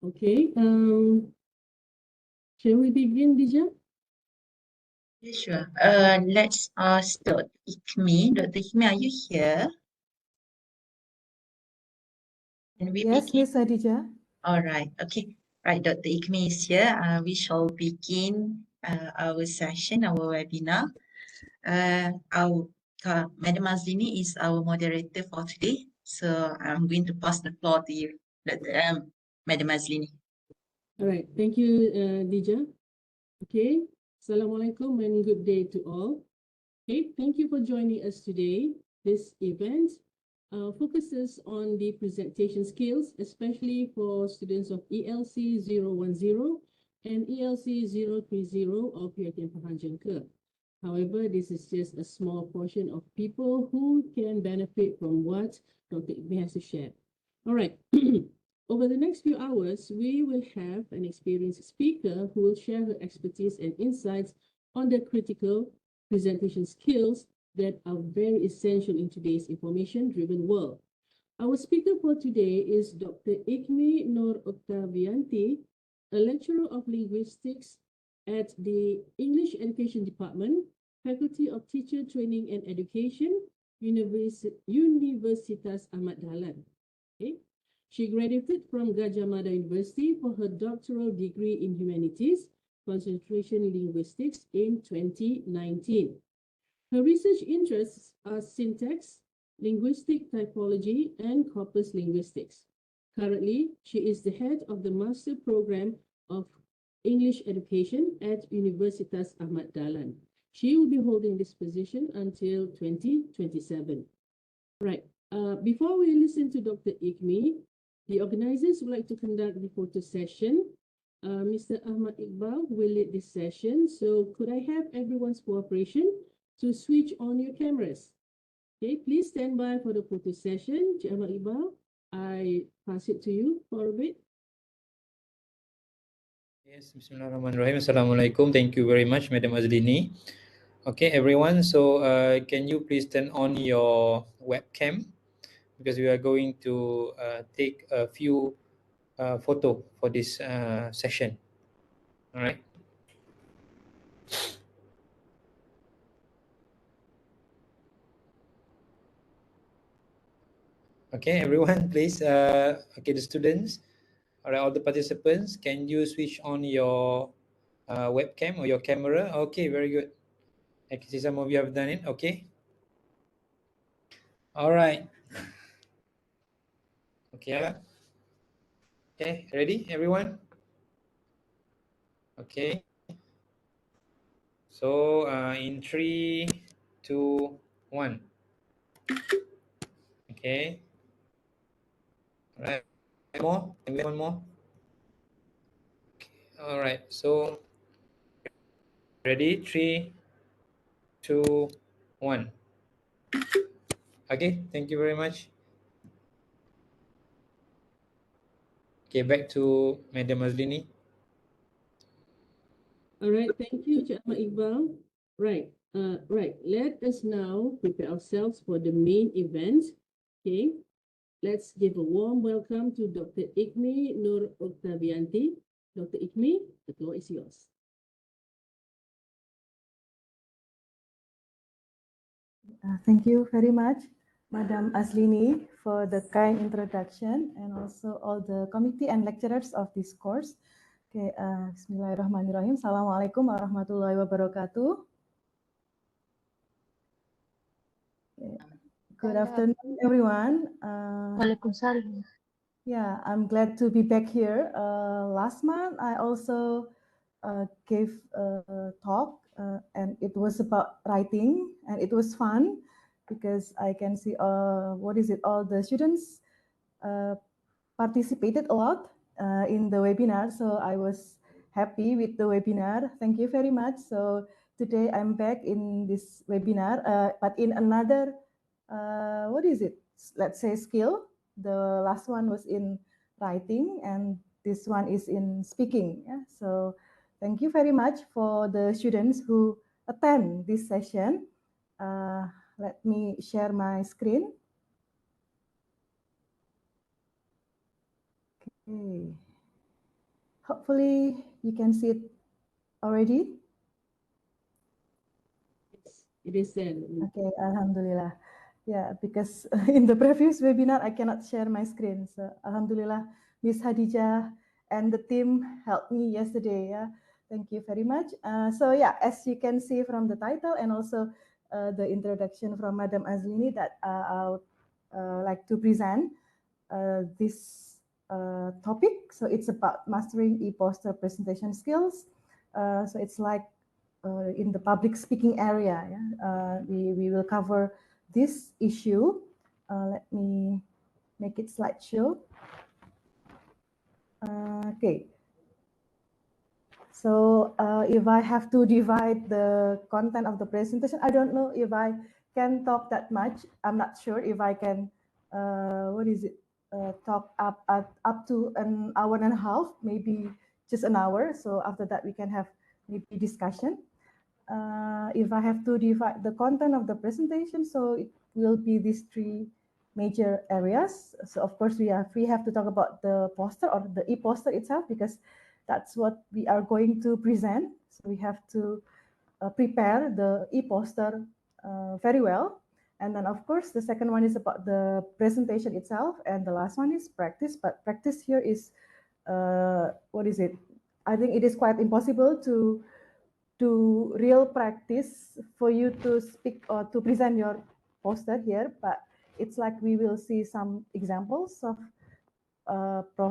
Okay, shall we begin, Dija? Yeah, sure. Let's ask Dr. Ikmi. Dr. Ikmi, are you here? Can we Yes, begin? Miss Adija. All right. Okay. Right. Dr. Ikmi is here. We shall begin our session, our webinar. Madam Azlini is our moderator for today. So I'm going to pass the floor to you, Madam Azlini. All right, thank you, Dija. Okay, Assalamualaikum and good day to all. Okay, thank you for joining us today. This event focuses on the presentation skills, especially for students of ELC010 and ELC030 of Yakin Pahanjang Ke. However, this is just a small portion of people who can benefit from what Dr. Ibn has to share. All right. Over the next few hours, we will have an experienced speaker who will share her expertise and insights on the critical presentation skills that are very essential in today's information-driven world. Our speaker for today is Dr. Ikmi Nur Oktavianti, a lecturer of linguistics at the English Education Department, Faculty of Teacher Training and Education, Universitas Ahmad Dahlan. Okay. She graduated from Gajah Mada University for her doctoral degree in humanities, concentration linguistics in 2019. Her research interests are syntax, linguistic typology, and corpus linguistics. Currently, she is the head of the master program of English education at Universitas Ahmad Dahlan. She will be holding this position until 2027. Right. Before we listen to Dr. Ikmi, the organizers would like to conduct the photo session. Mr. Ahmad Iqbal will lead this session. So could I have everyone's cooperation to switch on your cameras? Okay, please stand by for the photo session. Cik Ahmad Iqbal, I pass it to you for a bit. Yes, Bismillahirrahmanirrahim. Assalamualaikum. Thank you very much, Madam Azlini. Okay, everyone. So can you please turn on your webcam, because we are going to take a few photo for this session. All right. Okay, everyone, please. Okay, the students, all right, all the participants, can you switch on your webcam or your camera? Okay, very good. I can see some of you have done it. Okay. All right. Okay. Okay, ready, everyone? Okay. So in 3, 2, 1. Okay. All right. More. And one more. Okay. All right. So ready? 3, 2, 1. Okay. Thank you very much. Okay. Back to Madam Azlini. All right, thank you, Cik Ahmad Iqbal. Right, let us now prepare ourselves for the main event. Okay, let's give a warm welcome to Dr. Ikmi Nur Oktavianti. Dr. Ikmi, the floor is yours. Thank you very much, Madam Azlini, for the kind introduction, and also all the committee and lecturers of this course. Okay, Bismillahirrahmanirrahim. Assalamualaikum warahmatullahi wabarakatuh. Okay. Good afternoon, everyone. Waalaikumsalam. Yeah, I'm glad to be back here. Last month, I also gave a talk, and it was about writing, and it was fun because I can see all the students participated a lot in the webinar. So I was happy with the webinar. Thank you very much. So today I'm back in this webinar, but in another, let's say skill. The last one was in writing, and this one is in speaking. Yeah? So thank you very much for the students who attend this session. Let me share my screen. Okay. Hopefully you can see it already. It is there. Okay, Alhamdulillah. Yeah, because in the previous webinar, I cannot share my screen. So Alhamdulillah, Miss Hadijah and the team helped me yesterday. Yeah, thank you very much. So yeah, as you can see from the title and also the introduction from Madam Azlini that I would like to present this topic. So it's about mastering e-poster presentation skills. So it's like in the public speaking area. Yeah? We will cover this issue. Let me make it slideshow. Okay. So if I have to divide the content of the presentation, I don't know if I can talk that much. I'm not sure if I can, talk up to an hour and a half, maybe just an hour. So after that, we can have maybe discussion. If I have to divide the content of the presentation, so it will be these three major areas. So of course, we have to talk about the poster or the e-poster itself, because that's what we are going to present. So we have to prepare the e-poster very well. And then of course, the second one is about the presentation itself. And the last one is practice, but practice here is, I think it is quite impossible to do real practice for you to speak or to present your poster here, but it's like we will see some examples of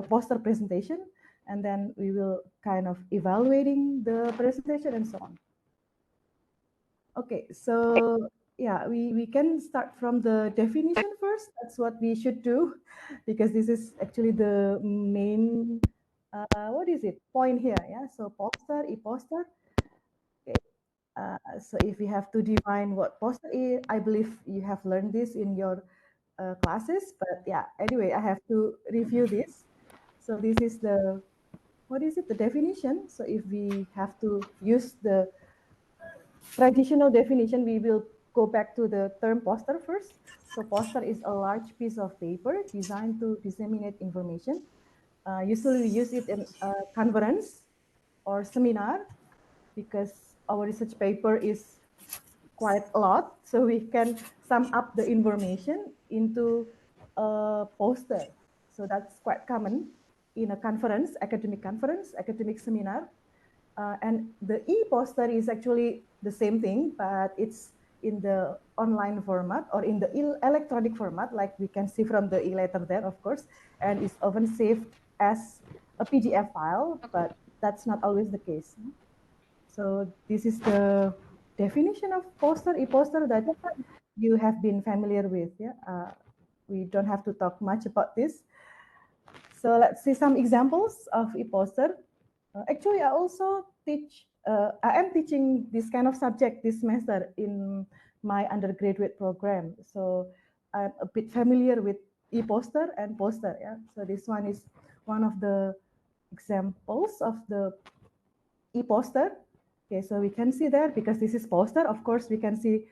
poster presentation, and then we will kind of evaluating the presentation and so on. Okay, so yeah, we can start from the definition first. That's what we should do, because this is actually the main, point here, yeah? So poster, e-poster. So if we have to define what poster is, I believe you have learned this in your classes, but yeah, anyway, I have to review this. So this is the, the definition. So if we have to use the traditional definition, we will go back to the term poster first. So poster is a large piece of paper designed to disseminate information. Usually we use it in a conference or seminar, because our research paper is quite a lot. So we can sum up the information into a poster. So that's quite common in a conference, academic seminar. And the e-poster is actually the same thing, but it's in the online format or in the electronic format, like we can see from the e-letter there, of course, and it's often saved as a PDF file, but that's not always the case. So this is the definition of poster, e-poster, that you have been familiar with. Yeah, we don't have to talk much about this. So let's see some examples of e-poster. Actually, I also teach. I am teaching this kind of subject this semester in my undergraduate program. So I'm a bit familiar with e-poster and poster. Yeah. So this one is one of the examples of the e-poster. Okay, so we can see there, because this is poster, of course, we can see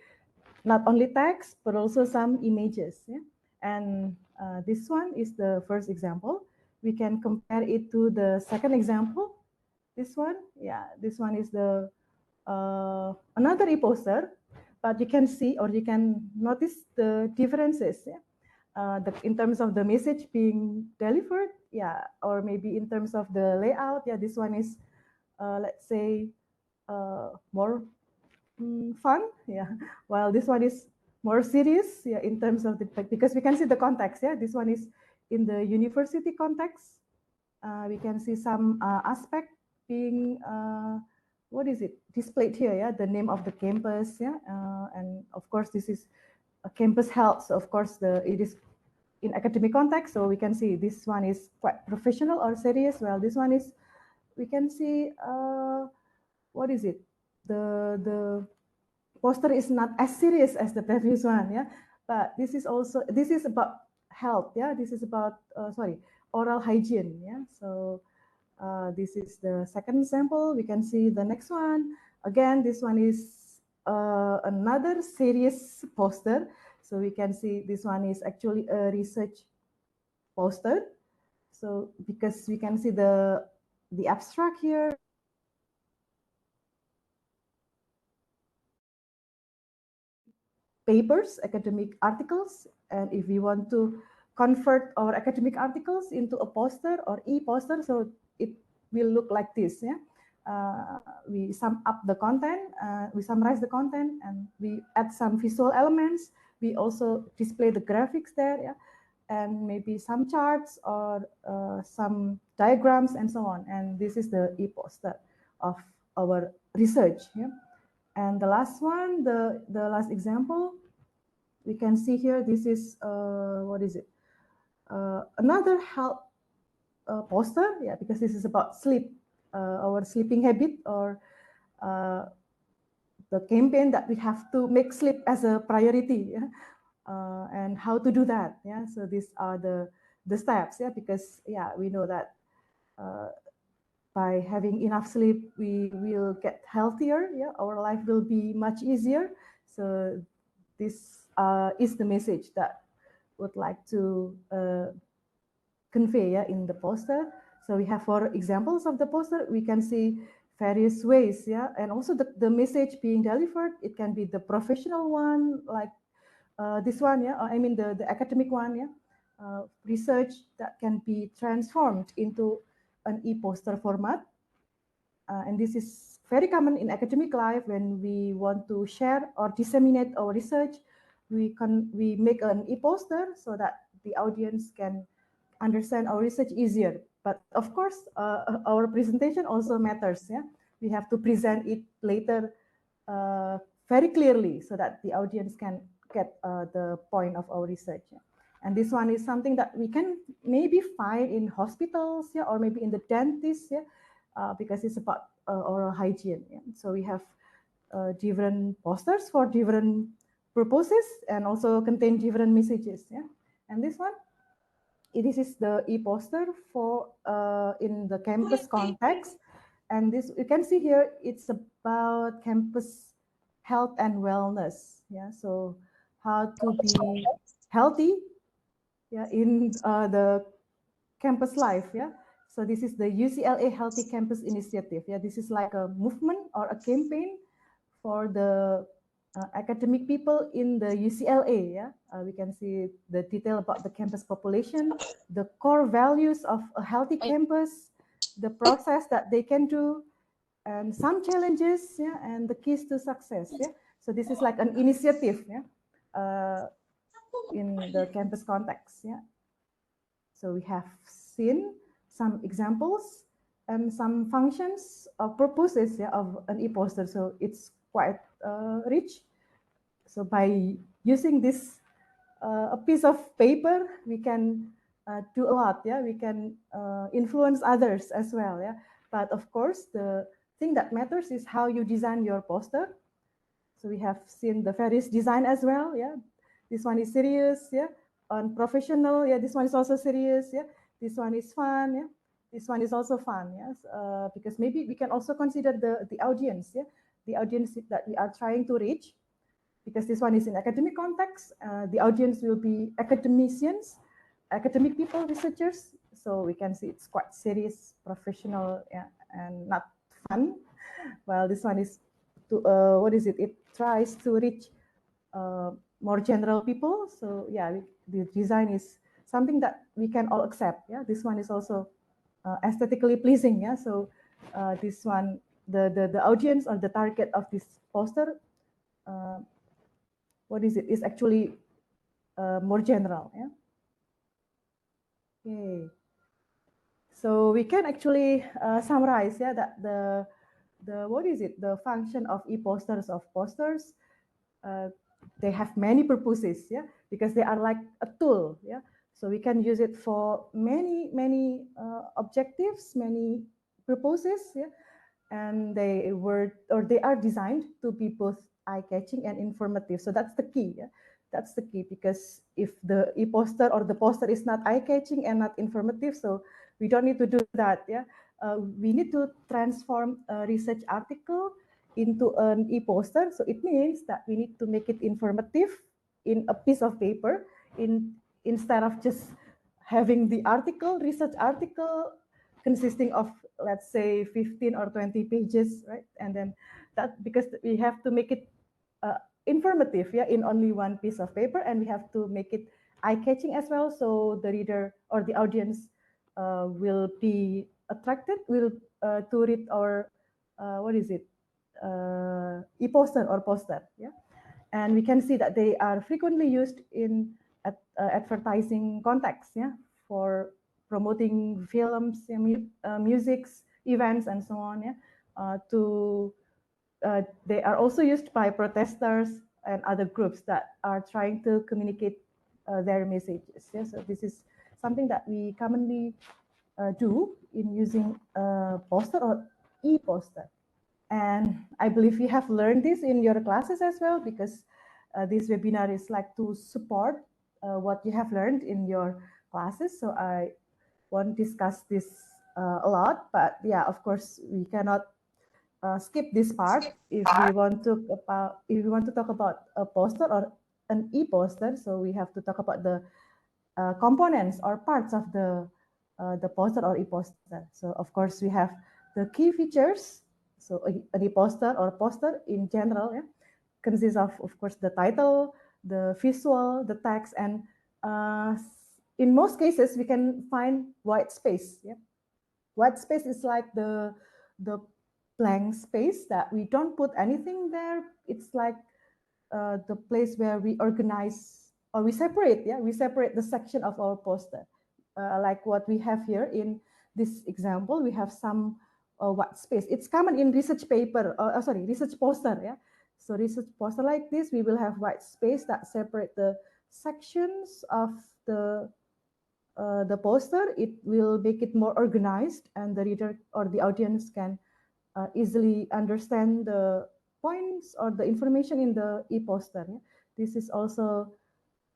not only text, but also some images. Yeah? And this one is the first example. We can compare it to the second example. This one, yeah, this one is the another e-poster, but you can see, or you can notice the differences. Yeah? In terms of the message being delivered, yeah, or maybe in terms of the layout, yeah, this one is, let's say, more fun, yeah, while this one is more serious, yeah, in terms of the, because we can see the context, yeah, this one is in the university context. We can see some aspect being, displayed here, yeah, the name of the campus, yeah, and of course this is a campus health, so of course it is in academic context, so we can see this one is quite professional or serious, while this one is, we can see, the poster is not as serious as the previous one, yeah, but this is about health, yeah, this is about oral hygiene, yeah. So this is the second example. We can see the next one. Again, this one is another serious poster. So we can see this one is actually a research poster. So because we can see the the abstract here. Papers, academic articles, and if we want to convert our academic articles into a poster or e-poster, so it will look like this. Yeah, we sum up the content, we summarize the content, and we add some visual elements. We also display the graphics there, yeah, and maybe some charts or some diagrams and so on. And this is the e-poster of our research. Yeah. And the last one, the last example, we can see here, this is, what is it? Another health poster, yeah, because this is about sleep, our sleeping habit, or the campaign that we have to make sleep as a priority, yeah? And how to do that, yeah? So these are the steps, yeah, because, yeah, we know that by having enough sleep, we will get healthier. Yeah, our life will be much easier. So this is the message that would like to convey, yeah, in the poster. So we have 4 examples of the poster. We can see various ways, yeah, and also the message being delivered. It can be the professional one, like this one, yeah. I mean the academic one, yeah. Research that can be transformed into an e-poster format. And this is very common in academic life. When we want to share or disseminate our research, we make an e-poster so that the audience can understand our research easier. But of course, our presentation also matters. Yeah, we have to present it later very clearly so that the audience can get the point of our research. Yeah. And this one is something that we can maybe find in hospitals, yeah, or maybe in the dentist, yeah, because it's about oral hygiene. Yeah. So we have different posters for different purposes and also contain different messages. Yeah. And this one, this is the e-poster for in the campus context. And this, you can see here, it's about campus health and wellness. Yeah. So how to be healthy, yeah, in the campus life. Yeah. So this is the UCLA Healthy Campus Initiative. Yeah, this is like a movement or a campaign for the academic people in the UCLA. Yeah, we can see the detail about the campus population, the core values of a healthy campus, the process that they can do, and some challenges. Yeah, and the keys to success. Yeah, so this is like an initiative. Yeah, in the campus context. Yeah. So we have seen some examples and some functions or purposes, yeah, of an e-poster. So it's quite rich. So by using this a piece of paper, we can do a lot. Yeah, we can influence others as well. Yeah, but of course the thing that matters is how you design your poster. So we have seen the various design as well. Yeah, this one is serious. Yeah, on professional. Yeah, this one is also serious. Yeah, this one is fun. Yeah, this one is also fun. Yes, because maybe we can also consider the audience. Yeah, the audience that we are trying to reach. Because this one is in academic context, the audience will be academicians, academic people, researchers. So we can see it's quite serious, professional, yeah, and not fun. Well, this one is to what is it? It tries to reach more general people. So yeah, the design is something that we can all accept. Yeah, this one is also aesthetically pleasing. Yeah, so this one, the audience or the target of this poster, what is it? Is actually more general. Yeah. Okay. So we can actually summarize, yeah, that the what is it? The function of e-posters of posters. They have many purposes, yeah, because they are like a tool, yeah. So we can use it for many objectives, many purposes, yeah, and they are designed to be both eye-catching and informative. So that's the key, yeah. That's the key, because if the e-poster or the poster is not eye-catching and not informative, so we don't need to do that, yeah. We need to transform a research article into an e-poster. So it means that we need to make it informative in a piece of paper, instead of just having the article, research article, consisting of, let's say, 15 or 20 pages, right? And then that, because we have to make it informative, yeah, in only one piece of paper, and we have to make it eye-catching as well, so the reader or the audience will be attracted to read our e-poster or poster, yeah. And we can see that they are frequently used in advertising context, yeah, for promoting films, musics, events, and so on, yeah. They are also used by protesters and other groups that are trying to communicate their messages. Yeah? So this is something that we commonly do in using poster or e-poster. And I believe you have learned this in your classes as well, because this webinar is like to support what you have learned in your classes. So I won't discuss this a lot, but yeah, of course, we cannot skip this part if we want to talk about a poster or an e-poster. So we have to talk about the components or parts of the poster or e-poster. So of course we have the key features. So an e-poster or poster in general, yeah, consists of course the title, the visual, the text, and in most cases we can find white space. Yeah, white space is like the blank space that we don't put anything there. It's like the place where we organize or we separate. Yeah, we separate the section of our poster, like what we have here in this example. We have some white space. It's common in research paper. Research poster. Yeah, so research poster like this, we will have white space that separate the sections of the poster. It will make it more organized, and the reader or the audience can easily understand the points or the information in the e-poster. Yeah? This is also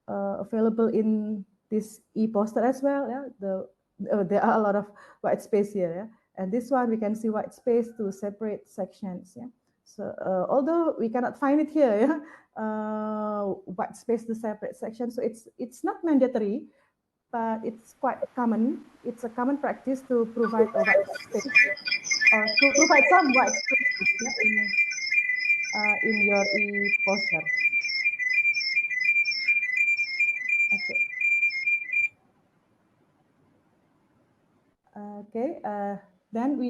available in this e-poster as well. Yeah? There are a lot of white space here. Yeah? And this one, we can see white space to separate sections. Yeah? So although we cannot find it here, yeah? White space to separate sections. So it's not mandatory, but it's quite common. It's a common practice to provide a white space or to provide some white space, yeah, in your e-poster. Okay. Okay. Then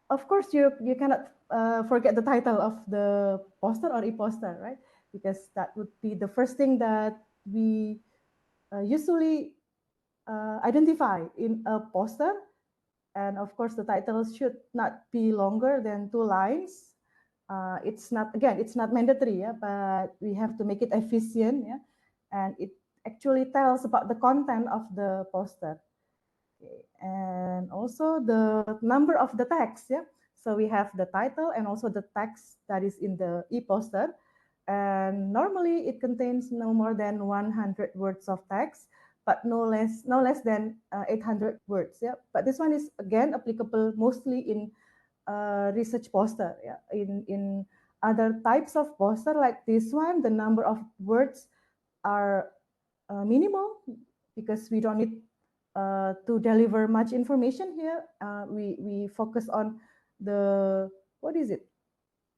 of course, you cannot forget the title of the poster or e-poster, right? Because that would be the first thing that we usually identify in a poster. And of course, the title should not be longer than 2 lines. It's not mandatory, yeah, but we have to make it efficient, yeah, and it actually tells about the content of the poster. Okay. And also the number of the text, yeah. So we have the title and also the text that is in the e-poster, and normally it contains no more than 100 words of text, but no less than 800 words. Yeah, but this one is again applicable mostly in research poster. Yeah, in other types of poster like this one, the number of words are minimal because we don't need to deliver much information here. We focus on the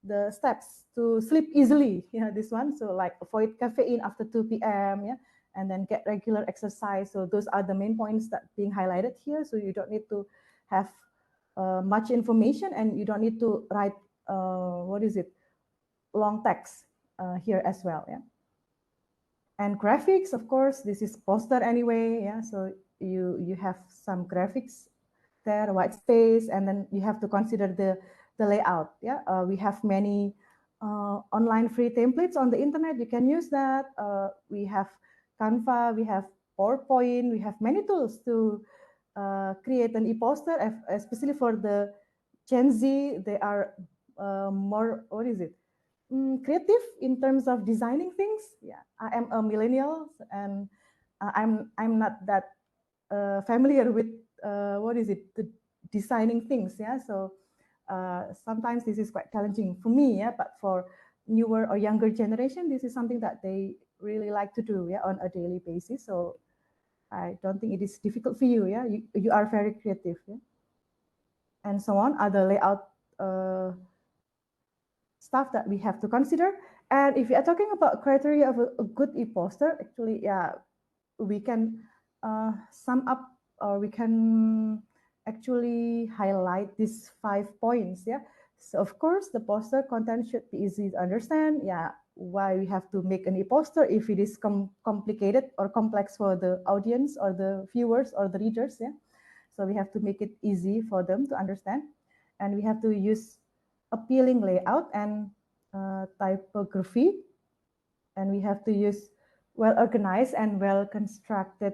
the steps to sleep easily. Yeah, this one. So like avoid caffeine after 2 p.m. Yeah, and then get regular exercise. So those are the main points that being highlighted here. So you don't need to have much information, and you don't need to write long text here as well. Yeah. And graphics, of course, this is poster anyway. Yeah, so you have some graphics there, white space, and then you have to consider the layout. Yeah, we have many online free templates on the internet. You can use that. We have Canva, we have PowerPoint, we have many tools to create an e-poster, especially for the Gen Z. They are more, creative in terms of designing things. Yeah, I am a millennial, and I'm not that familiar with the designing things. Yeah, so sometimes this is quite challenging for me. Yeah, but for newer or younger generation, this is something that they really like to do. Yeah, on a daily basis. So I don't think it is difficult for you. Yeah, you are very creative. Yeah? And so on, other layout stuff that we have to consider. And if you are talking about criteria of a good e-poster, actually, yeah, we can sum up, or we can actually highlight these 5 points. Yeah. So of course, the poster content should be easy to understand. Yeah. Why we have to make an e-poster if it is complicated or complex for the audience or the viewers or the readers. Yeah. So we have to make it easy for them to understand, and we have to use appealing layout and typography, and we have to use well organized and well constructed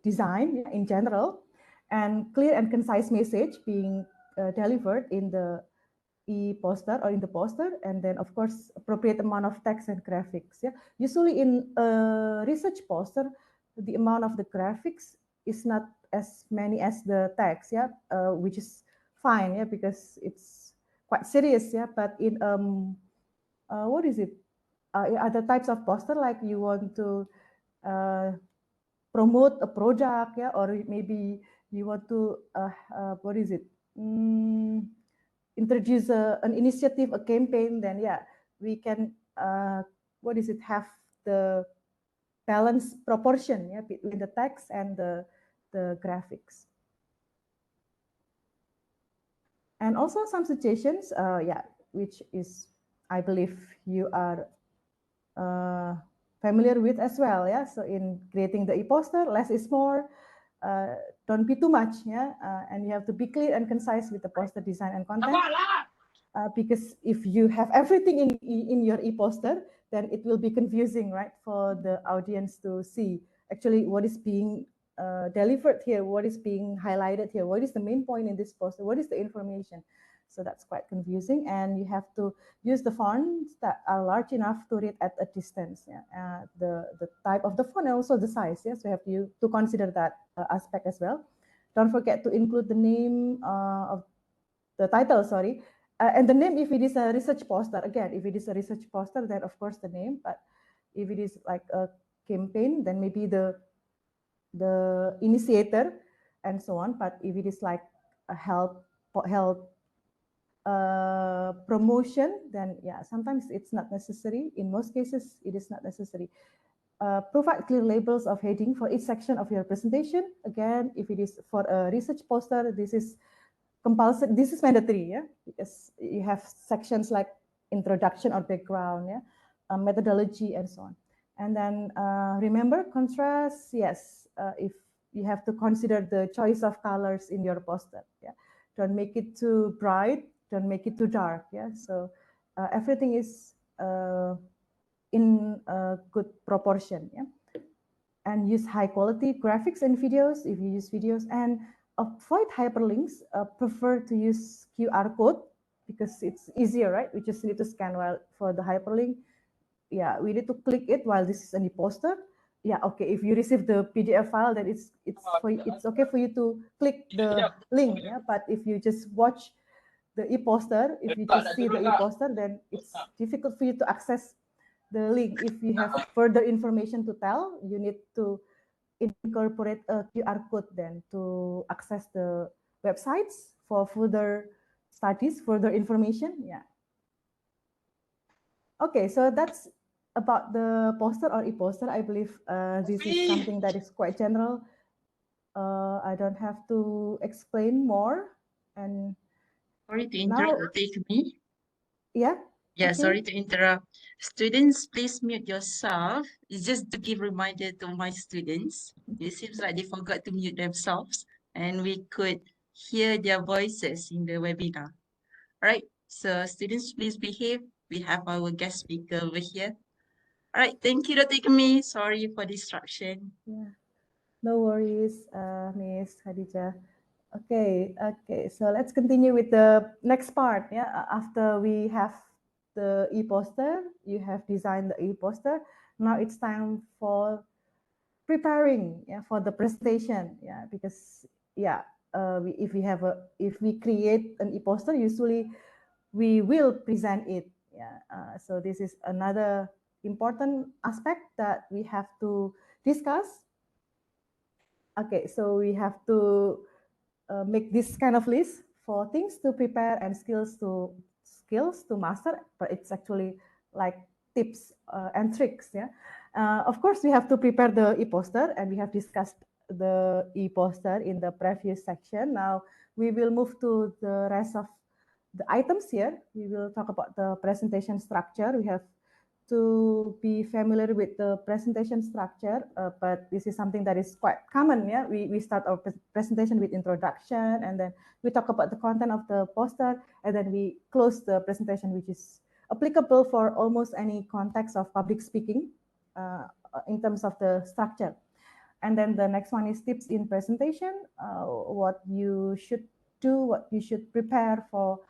design in general, and clear and concise message being delivered in the e-poster or in the poster, and then of course appropriate amount of text and graphics. Yeah, usually in a research poster, the amount of the graphics is not as many as the text. Yeah, which is fine. Yeah, because it's quite serious. Yeah, but in other types of poster, like you want to promote a product, yeah, or maybe you want to introduce an initiative, a campaign, then yeah, we can have the balance proportion, yeah, between the text and the graphics. And also some suggestions, which is, I believe you are familiar with as well. Yeah, so in creating the e-poster, less is more. Don't be too much. Yeah, and you have to be clear and concise with the poster design and content. Because if you have everything in your e-poster, then it will be confusing, right, for the audience to see actually what is being delivered here, what is being highlighted here, what is the main point in this poster, what is the information. So that's quite confusing, and you have to use the fonts that are large enough to read at a distance. Yeah? The type of the font and also the size. Yes, we have to consider that aspect as well. Don't forget to include the name of the title, sorry, and the name if it is a research poster. Again, if it is a research poster, then of course the name. But if it is like a campaign, then maybe the initiator and so on. But if it is like a health promotion, then yeah, sometimes it's not necessary. In most cases, it is not necessary. Provide clear labels of heading for each section of your presentation. Again, if it is for a research poster, this is compulsory. This is mandatory, yeah, because you have sections like introduction or background, yeah, methodology and so on. And then remember contrast. Yes, if you have to consider the choice of colors in your poster. Yeah, don't make it too bright. Don't make it too dark. Yeah, so everything is in a good proportion. Yeah, and use high quality graphics and videos if you use videos, and avoid hyperlinks. Prefer to use QR code because it's easier, right? We just need to scan. While for the hyperlink, yeah, we need to click it while this is a poster. Yeah, okay. If you receive the PDF file, then it's okay for you to click the link. Yeah, but if you just watch the e-poster, if you just see the e-poster, then it's difficult for you to access the link. If you have further information to tell, you need to incorporate a QR code then to access the websites for further studies, further information. Yeah. Okay, so that's about the poster or e-poster. I believe this is something that is quite general. I don't have to explain more. And sorry to interrupt, me. Yeah. Yeah, okay. Sorry to interrupt. Students, please mute yourself. It's just to give reminder to my students. It seems like they forgot to mute themselves, and we could hear their voices in the webinar. All right, so students, please behave. We have our guest speaker over here. All right, thank you, Dr. Ikmi. Sorry for distraction. Yeah, no worries, Miss Khadija. Okay, so let's continue with the next part. Yeah, after we have the e-poster, you have designed the e-poster. Now it's time for preparing, yeah, for the presentation. Yeah, because yeah, if we create an e-poster, usually we will present it. Yeah, so this is another important aspect that we have to discuss. Okay, so we have to make this kind of list for things to prepare and skills to master, but it's actually like tips and tricks. Yeah, of course we have to prepare the e-poster, and we have discussed the e-poster in the previous section. Now we will move to the rest of the items here. We will talk about the presentation structure. We have to be familiar with the presentation structure, but this is something that is quite common. Yeah, we start our presentation with introduction, and then we talk about the content of the poster, and then we close the presentation, which is applicable for almost any context of public speaking in terms of the structure. And then the next one is tips in presentation, what you should do, what you should prepare for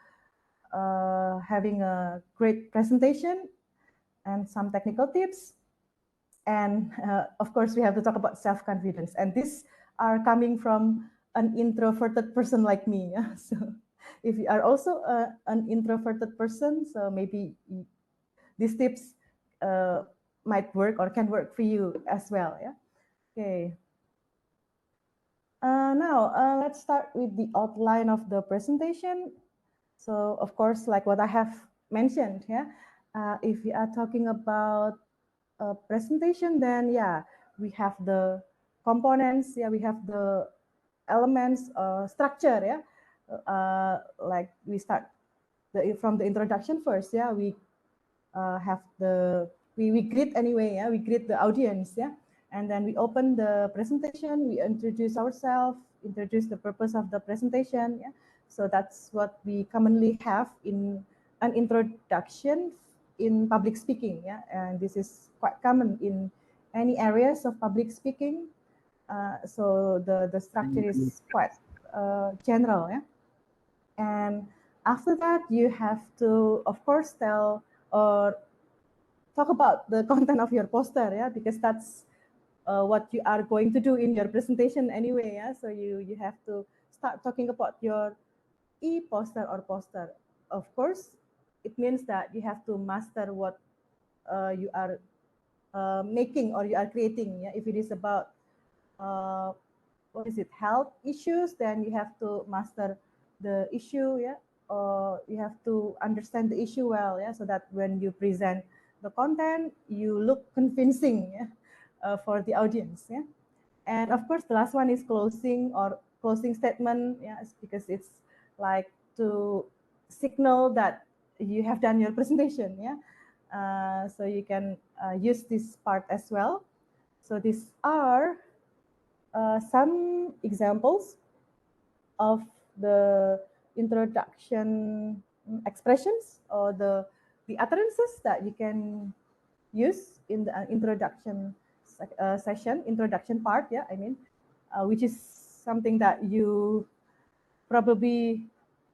having a great presentation, and some technical tips. And of course, we have to talk about self-confidence. And these are coming from an introverted person like me. Yeah? So if you are also an introverted person, so maybe these tips might work or can work for you as well. Yeah. Okay. Now, let's start with the outline of the presentation. So, of course, like what I have mentioned, yeah, if we are talking about a presentation, then yeah, we have the components, yeah, we have the elements, structure, yeah, like we start from the introduction first, yeah, we have we greet anyway, yeah, we greet the audience, yeah, and then we open the presentation, we introduce ourselves, introduce the purpose of the presentation, yeah. So that's what we commonly have in an introduction in public speaking, yeah, and this is quite common in any areas of public speaking. So the structure is quite general, yeah. And after that, you have to, of course, tell or talk about the content of your poster, yeah, because that's what you are going to do in your presentation anyway, yeah. So you have to start talking about your e-poster or poster. Of course, it means that you have to master what you are making or you are creating. Yeah, if it is about what is it, health issues, then you have to master the issue. Yeah, or you have to understand the issue well. Yeah, so that when you present the content, you look convincing. Yeah, for the audience. Yeah, and of course, the last one is closing or closing statement. Yeah, because it's like to signal that you have done your presentation. Yeah, so you can use this part as well. So these are some examples of the introduction expressions or the utterances that you can use in the introduction introduction part. Yeah, I mean, which is something that you probably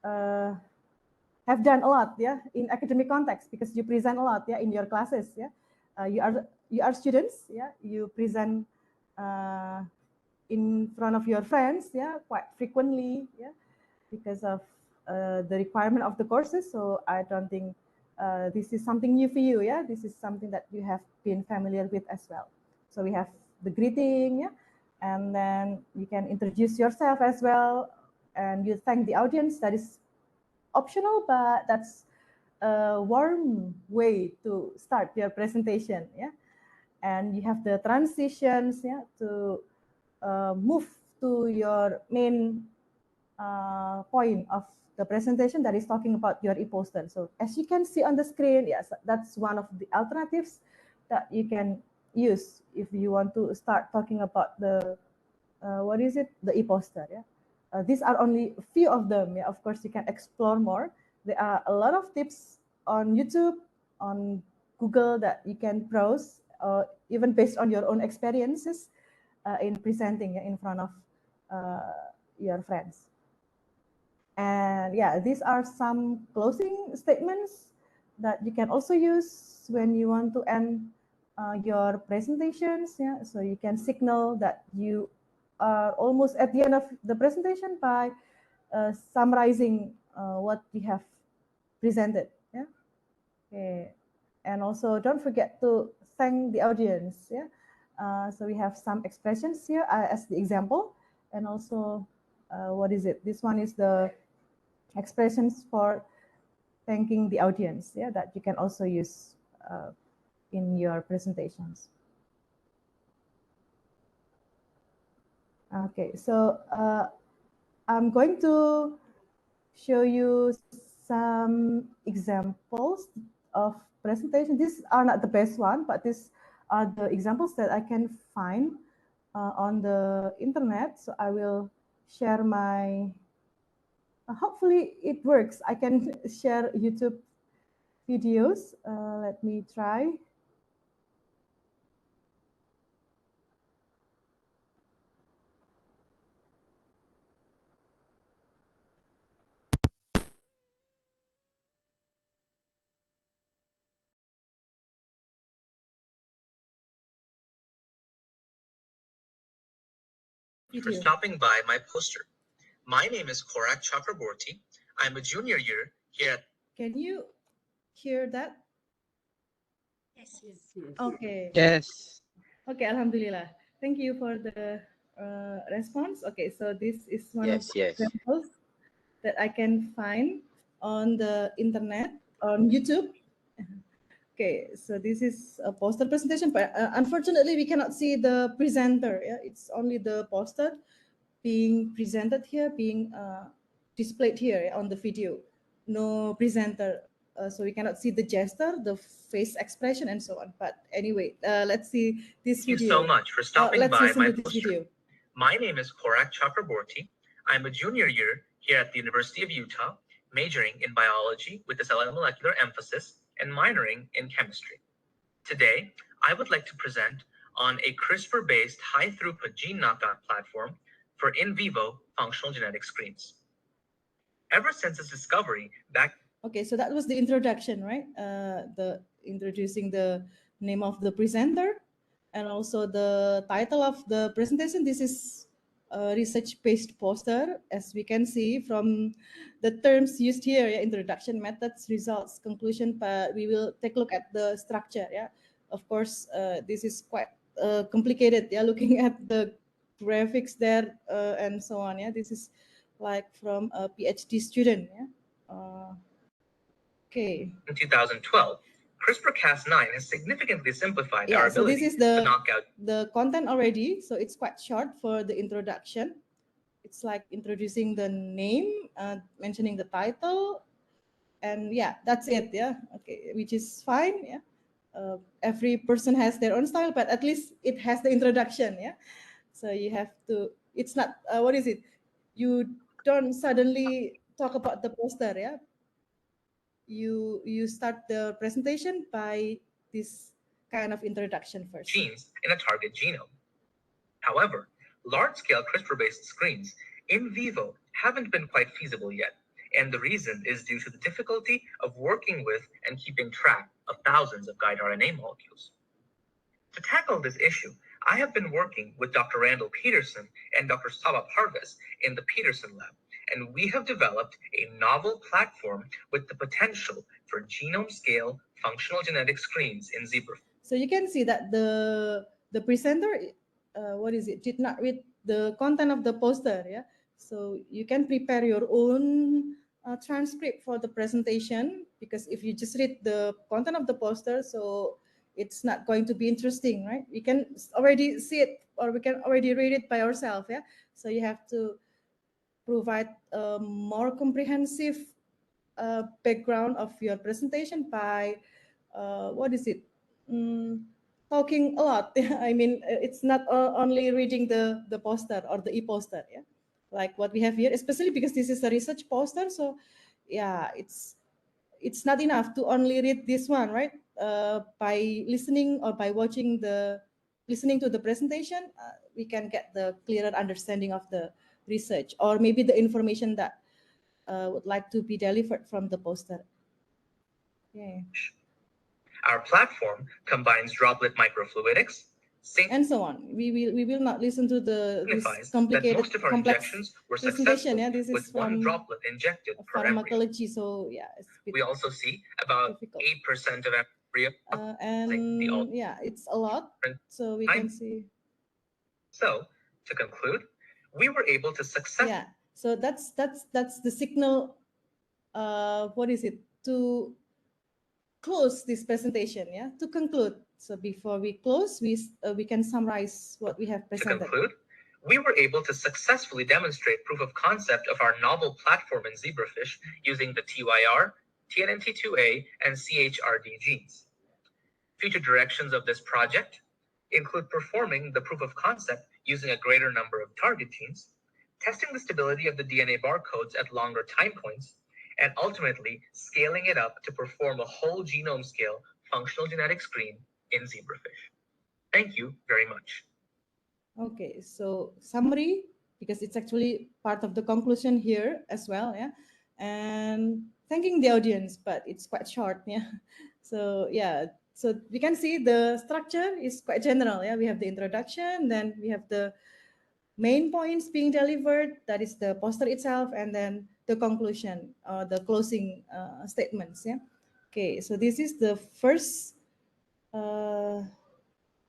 have done a lot, yeah, in academic context, because you present a lot, yeah, in your classes. Yeah, you are students. Yeah, you present in front of your friends, yeah, quite frequently, yeah, because of the requirement of the courses. So I don't think this is something new for you. Yeah, this is something that you have been familiar with as well. So we have the greeting, yeah, and then you can introduce yourself as well, and you thank the audience. That is optional, but that's a warm way to start your presentation. Yeah, and you have the transitions, yeah, to move to your main point of the presentation that is talking about your e-poster. So as you can see on the screen, yes, that's one of the alternatives that you can use if you want to start talking about the what is it, the e-poster. Yeah, these are only a few of them. Yeah, of course you can explore more. There are a lot of tips on YouTube, on Google that you can browse, even based on your own experiences in presenting in front of your friends. And yeah, these are some closing statements that you can also use when you want to end your presentations. Yeah, so you can signal that you are almost at the end of the presentation by summarizing what you have presented. Yeah. Okay. And also don't forget to thank the audience. Yeah. So we have some expressions here as the example, and also what is it? This one is the expressions for thanking the audience. Yeah, that you can also use in your presentations. Okay, so I'm going to show you some examples of presentation. These are not the best one, but these are the examples that I can find on the internet. So I will share my, hopefully it works. I can share YouTube videos. Let me try. For stopping by my poster. My name is Korak Chakraborty. I'm a junior year here at... Can you hear that? Yes. Okay. Yes. Okay, Alhamdulillah. Thank you for the response. Okay, so this is one of Yes, the yes. examples that I can find on the internet, on YouTube. Okay, so this is a poster presentation, but unfortunately we cannot see the presenter. Yeah, it's only the poster being presented here, being displayed here on the video. No presenter, so we cannot see the gesture, the face expression, and so on. But anyway, let's see this Thank you video. so much for stopping Let's by listen my to this poster. video. My name is Korak Chakraborty. I'm a junior year here at the University of Utah, majoring in biology with a cellular molecular emphasis and minoring in chemistry. Today, I would like to present on a CRISPR-based high-throughput gene knockout platform for in vivo functional genetic screens. Ever since its discovery back... Okay, so that was the introduction, right? The introducing the name of the presenter and also the title of the presentation. This is a research-based poster, as we can see from the terms used here, yeah, introduction, methods, results, conclusion, but we will take a look at the structure, yeah. Of course, this is quite complicated, yeah, looking at the graphics there and so on, yeah. This is like from a PhD student, yeah. Okay. In 2012, CRISPR-Cas9 has significantly simplified our So this ability is to knock out the content already. So it's quite short for the introduction. It's like introducing the name, mentioning the title, and yeah, that's it. Yeah, okay, which is fine. Yeah, every person has their own style, but at least it has the introduction. Yeah, so you have to. It's not what is it? You don't suddenly talk about the poster. Yeah, you start the presentation by this kind of introduction first. genes in a target genome. However, large-scale CRISPR-based screens in vivo haven't been quite feasible yet, and the reason is due to the difficulty of working with and keeping track of thousands of guide RNA molecules. To tackle this issue, I have been working with Dr. Randall Peterson and Dr. Saba Parvez in the Peterson Lab, and we have developed a novel platform with the potential for genome-scale functional genetic screens in zebra. So you can see that the presenter, what is it? Did not read the content of the poster. Yeah. So you can prepare your own transcript for the presentation, because if you just read the content of the poster, so it's not going to be interesting, right? We can already see it, or we can already read it by ourselves. Yeah. So you have to provide a more comprehensive background of your presentation by what is it? Talking a lot. I mean, it's not only reading the poster or the e-poster, yeah, like what we have here, especially because this is a research poster. So, yeah, it's not enough to only read this one, right? By listening or by listening to the presentation, we can get the clearer understanding of the research, or maybe the information that would like to be delivered from the poster. Okay. Our platform combines droplet microfluidics, and so on. We will not listen to this complicated, most of our complex injections were presentation. successful Yeah, this is with one from droplet injected per embryo. pharmacology. So yeah, it's a bit We also see about difficult. 8% of And yeah, it's a lot. So we can see. So to conclude, we were able to successfully. Yeah. So that's the signal. What is it to close this presentation? Yeah. To conclude. So before we close, we can summarize what we have presented. To conclude, we were able to successfully demonstrate proof of concept of our novel platform in zebrafish using the TYR, TNNT2A, and CHRD genes. Future directions of this project include performing the proof of concept using a greater number of target genes, testing the stability of the DNA barcodes at longer time points, and ultimately scaling it up to perform a whole genome scale functional genetic screen in zebrafish. Thank you very much. Okay, so summary, because it's actually part of the conclusion here as well, yeah. And thanking the audience, but it's quite short, yeah. So yeah, so we can see the structure is quite general, yeah. We have the introduction, then we have the main points being delivered, that is the poster itself, and then the conclusion, the closing statements, yeah. Okay, so this is the first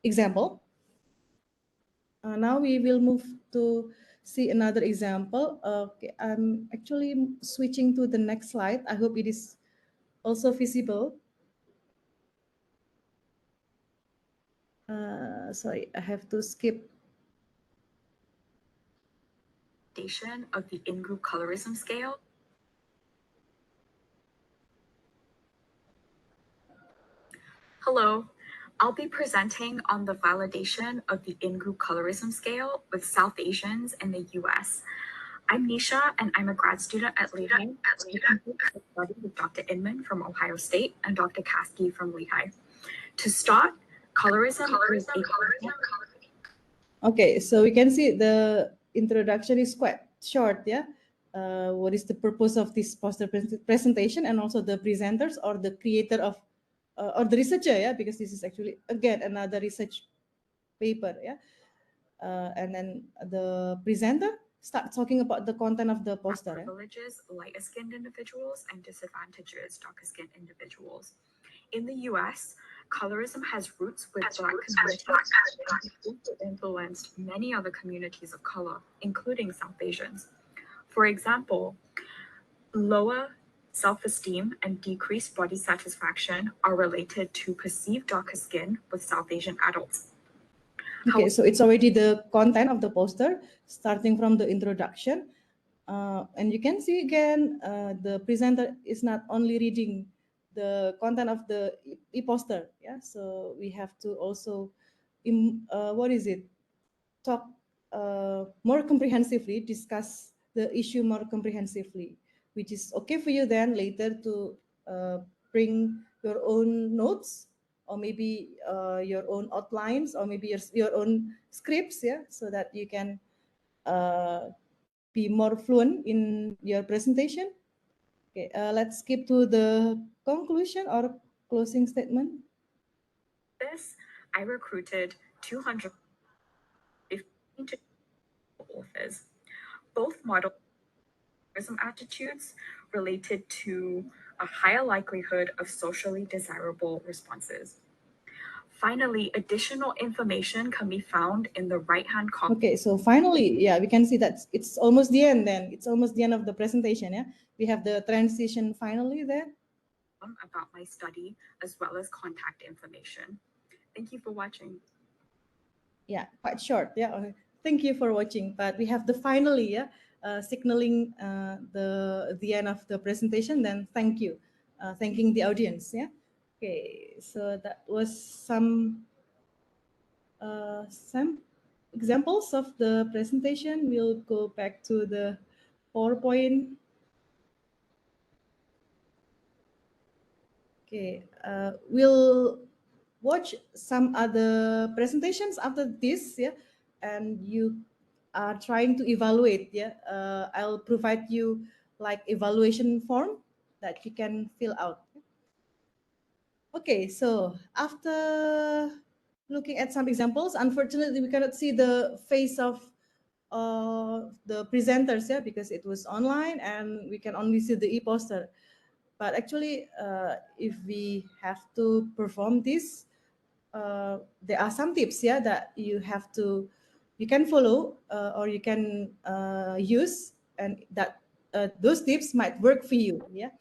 example. Now we will move to see another example. Okay, I'm actually switching to the next slide. I hope it is also visible. Sorry, I have to skip. Of the in-group colorism scale. Hello, I'll be presenting on the validation of the in-group colorism scale with South Asians in the US. I'm Nisha, and I'm a grad student at Lehigh. I studied with Dr. Inman from Ohio State and Dr. Kasky from Lehigh. To start, colorism. Okay, so we can see the introduction is quite short, yeah. What is the purpose of this poster presentation, and also the presenters or the creator of or the researcher, yeah, because this is actually again another research paper, yeah. And then the presenter start talking about the content of the poster. Privileges lighter-skinned individuals and disadvantages darker-skinned individuals. In the US, colorism has roots with Black communities and influenced many other communities of color, including South Asians. For example, lower self-esteem and decreased body satisfaction are related to perceived darker skin with South Asian adults. Okay, so it's already the content of the poster, starting from the introduction. And you can see again, the presenter is not only reading the content of the e-poster, yeah. So we have to also, talk more comprehensively, discuss the issue more comprehensively, which is okay for you then later to bring your own notes, or maybe your own outlines, or maybe your own scripts, yeah, so that you can be more fluent in your presentation. Okay, let's skip to the conclusion or closing statement. This, I recruited 250 authors. Both model attitudes related to a higher likelihood of socially desirable responses. Finally, additional information can be found in the right-hand column. Okay, so finally, yeah, we can see that it's almost the end then. It's almost the end of the presentation, yeah? We have the transition finally there. About my study, as well as contact information. Thank you for watching. Yeah, quite short, yeah. Okay. Thank you for watching, but we have the finally, yeah, signaling the end of the presentation, then thank you. Thanking the audience, yeah. Okay, so that was some examples of the presentation. We'll go back to the PowerPoint. Okay, we'll watch some other presentations after this, yeah, and you are trying to evaluate, yeah. I'll provide you like evaluation form that you can fill out. Okay, so after looking at some examples, unfortunately we cannot see the face of the presenters, yeah, because it was online and we can only see the e-poster. But actually, if we have to perform this, there are some tips, yeah, that you can follow or you can use, and that those tips might work for you, yeah,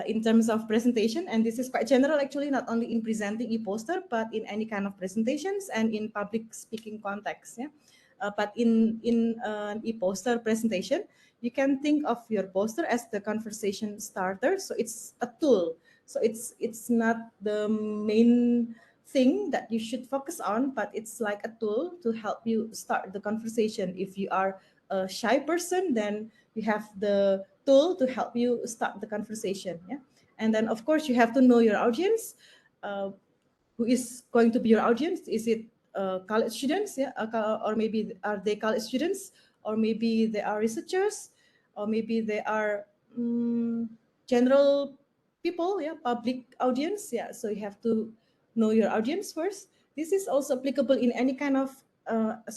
in terms of presentation. And this is quite general, actually, not only in presenting e-poster, but in any kind of presentations and in public speaking context, yeah. But in an e-poster presentation, you can think of your poster as the conversation starter. So it's a tool. So it's not the main thing that you should focus on, but it's like a tool to help you start the conversation. If you are a shy person, then you have the tool to help you start the conversation. Yeah, and then of course you have to know your audience. Who is going to be your audience? Is it college students? Yeah, or maybe are they college students, or maybe they are researchers, or maybe they are general people. Yeah, public audience. Yeah, so you have to know your audience first. This is also applicable in any kind of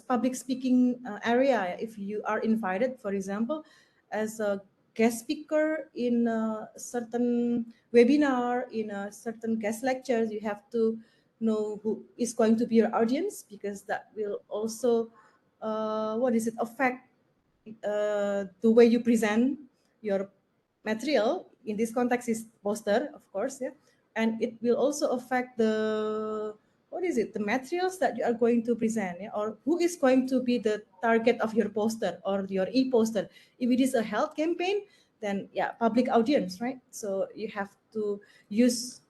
public speaking area. If you are invited, for example, as a guest speaker in a certain webinar, in a certain guest lectures, you have to know who is going to be your audience, because that will also affect the way you present your material. In this context is poster, of course, yeah, and it will also affect the materials that you are going to present, yeah? Or who is going to be the target of your poster or your e-poster. If it is a health campaign, then yeah, public audience, right? So you have to use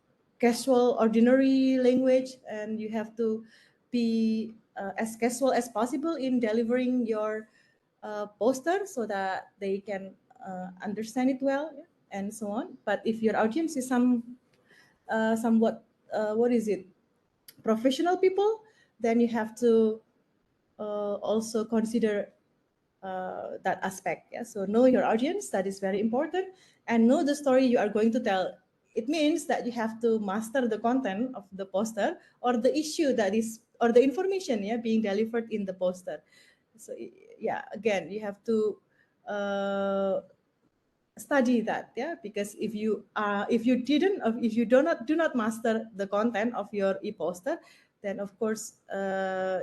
casual, ordinary language, and you have to be as casual as possible in delivering your poster, so that they can understand it well, yeah, and so on. But if your audience is somewhat professional people, then you have to also consider that aspect. Yeah, so know your audience, that is very important, and know the story you are going to tell. It means that you have to master the content of the poster, or the issue that is, or the information, yeah, being delivered in the poster. So yeah, again, you have to study that, yeah, because if you do not master the content of your e-poster, then of course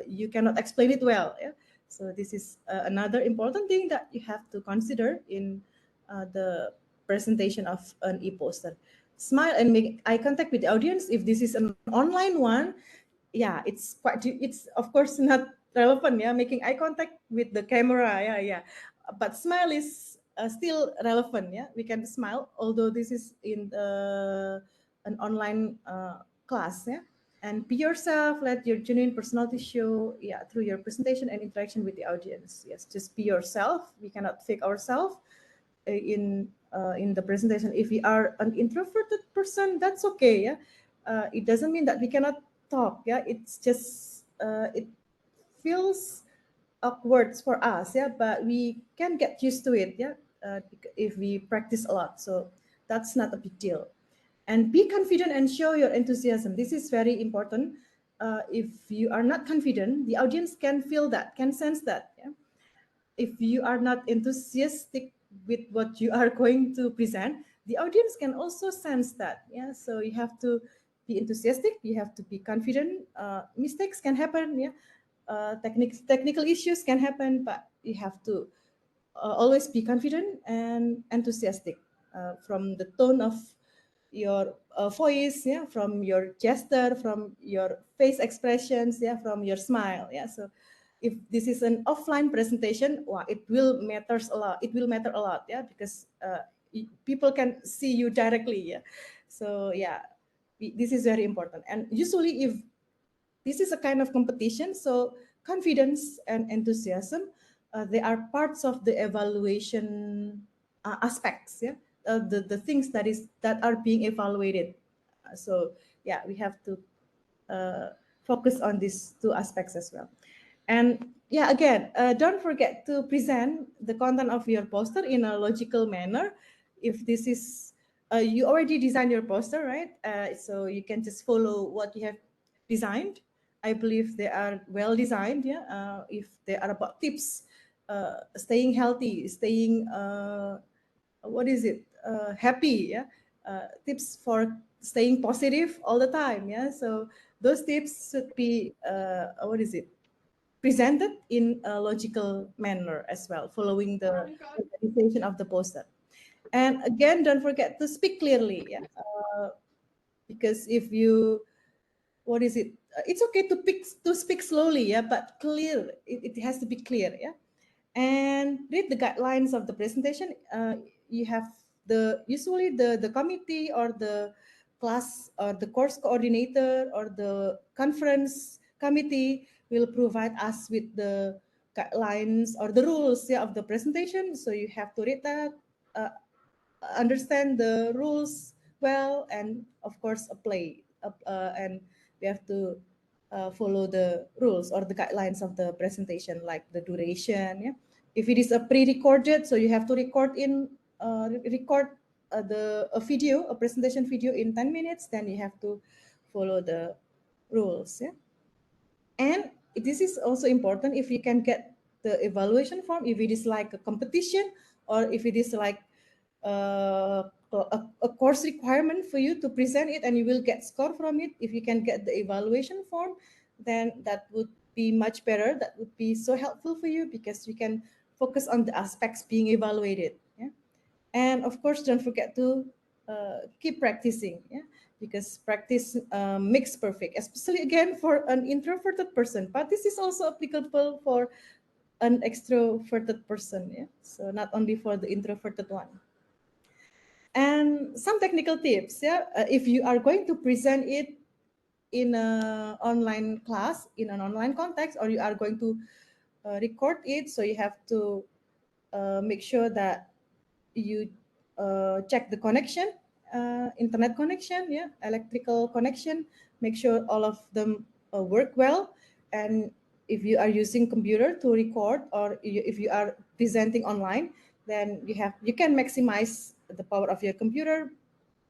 you cannot explain it well, yeah. So this is another important thing that you have to consider in the presentation of an e-poster. Smile and make eye contact with the audience. If this is an online one, yeah, it's of course not relevant, yeah, making eye contact with the camera, yeah, but smile is still relevant, yeah. We can smile, although this is in an online class, yeah. And be yourself, let your genuine personality show, yeah, through your presentation and interaction with the audience. Yes, just be yourself. We cannot fake ourselves in the presentation. If we are an introverted person, that's okay, yeah. It doesn't mean that we cannot talk, yeah. It's just it feels awkward for us, yeah, but we can get used to it, yeah, if we practice a lot. So that's not a big deal. And be confident and show your enthusiasm. This is very important. If you are not confident, the audience can feel that, can sense that, yeah. If you are not enthusiastic with what you are going to present, the audience can also sense that, yeah. So you have to be enthusiastic, you have to be confident. Mistakes can happen, yeah. Technical issues can happen, but you have to always be confident and enthusiastic, from the tone of your voice, yeah, from your gesture, from your face expressions, yeah, from your smile, yeah. So if this is an offline presentation, wow, it will matters a lot. It will matter a lot, yeah, because people can see you directly, yeah. So yeah, this is very important. And usually, if this is a kind of competition, so confidence and enthusiasm, they are parts of the evaluation aspects, yeah. The things that are being evaluated. So yeah, we have to focus on these two aspects as well. And yeah, again, don't forget to present the content of your poster in a logical manner. If this is you already designed your poster, right? So you can just follow what you have designed. I believe they are well designed, yeah. If they are about tips, staying healthy, staying happy, yeah. tips for staying positive all the time. Yeah, so those tips should be presented in a logical manner as well, following the organization of the poster. And again, don't forget to speak clearly. Yeah, because if you it's okay to speak slowly, yeah, but clear. It has to be clear, yeah. And read the guidelines of the presentation. You have usually the committee or the class or the course coordinator or the conference committee will provide us with the guidelines or the rules, yeah, of the presentation. So you have to read that, understand the rules well, and of course apply. And we have to follow the rules or the guidelines of the presentation, like the duration. Yeah, if it is a pre-recorded, so you have to record a presentation video in 10 minutes. Then you have to follow the rules. Yeah, and this is also important if you can get the evaluation form, if it is like a competition or if it is like a course requirement for you to present it and you will get score from it. If you can get the evaluation form, then that would be much better. That would be so helpful for you because you can focus on the aspects being evaluated. Yeah, and of course don't forget to keep practicing. Yeah, because practice makes perfect, especially again for an introverted person, but this is also applicable for an extroverted person. Yeah, so not only for the introverted one. And some technical tips, yeah, if you are going to present it in an online class, in an online context, or you are going to record it, so you have to make sure that you check the connection, internet connection, yeah, electrical connection, make sure all of them work well. And if you are using computer to record, or if you are presenting online, then you can maximize the power of your computer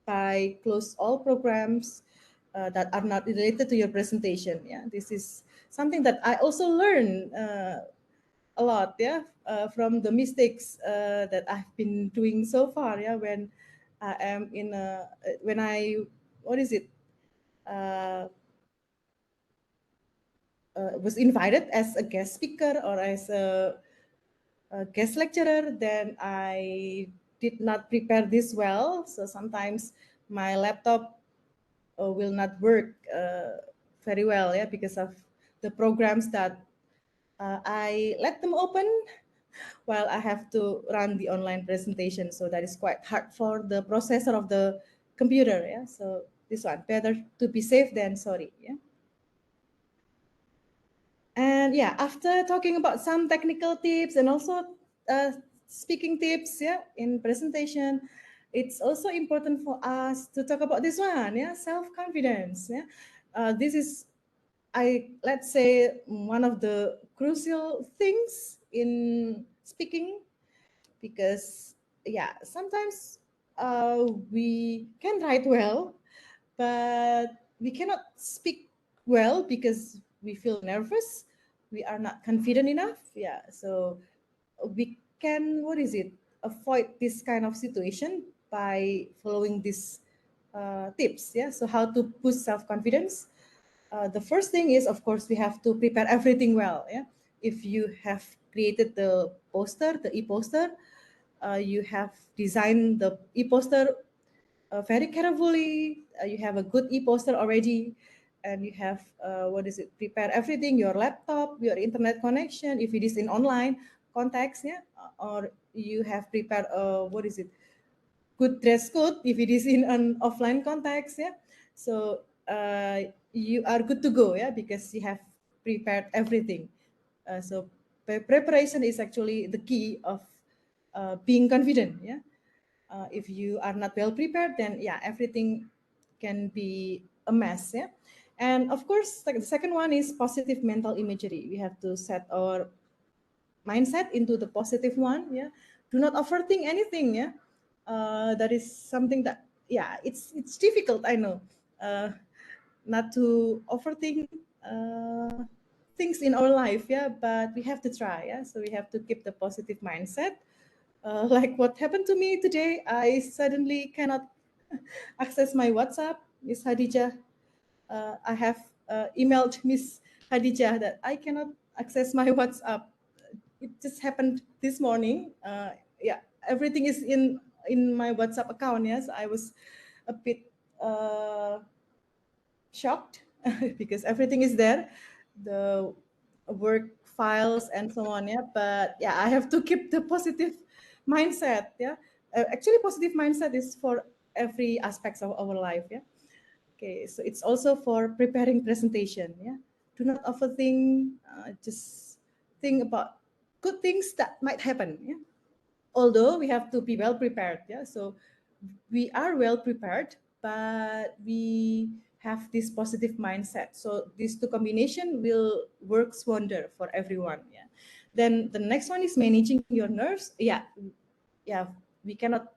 by close all programs that are not related to your presentation. Yeah, this is something that I also learned a lot, yeah, from the mistakes that I've been doing so far. Yeah, when I am in a when I what is it was invited as a guest speaker or as a guest lecturer, then I did not prepare this well. So sometimes my laptop will not work very well, yeah, because of the programs that I let them open while I have to run the online presentation. So that is quite hard for the processor of the computer. Yeah, so this one, better to be safe than sorry. Yeah. And yeah, after talking about some technical tips and also speaking tips, yeah, in presentation, it's also important for us to talk about this one, yeah, self-confidence. Yeah, this is, let's say, one of the crucial things in speaking, because yeah, sometimes we can write well, but we cannot speak well because we feel nervous, we are not confident enough. Yeah, so we can avoid this kind of situation by following these tips. Yeah, so how to boost self-confidence. The first thing is, of course, we have to prepare everything well. Yeah, if you have created the poster, the e-poster, you have designed the e-poster very carefully. You have a good e-poster already, and you have prepare everything: your laptop, your internet connection, if it is in online context, yeah, or you have prepared good dress code if it is in an offline context, yeah. So you are good to go, yeah, because you have prepared everything. So preparation is actually the key of being confident, yeah. If you are not well prepared, then yeah, everything can be a mess, yeah. And of course, like the second one is positive mental imagery. We have to set our mindset into the positive one, yeah. Do not overthink anything, yeah. That is something that, yeah, it's difficult, I know, not to overthink things in our life, yeah, but we have to try, yeah. So we have to keep the positive mindset. Like what happened to me today, I suddenly cannot access my WhatsApp, Miss Hadijah. I have emailed Miss Hadijah that I cannot access my WhatsApp. It just happened this morning. Yeah, everything is in my WhatsApp account. Yes, I was a bit shocked because everything is there, the work files and so on. Yeah, but yeah, I have to keep the positive mindset. Yeah, actually, positive mindset is for every aspects of our life. Yeah. Okay, so it's also for preparing presentation. Yeah, do not overthink. Just think about good things that might happen. Yeah, although we have to be well prepared. Yeah, so we are well prepared, but we have this positive mindset. So these two combination will works wonder for everyone. Yeah. Then the next one is managing your nerves. Yeah, yeah, we cannot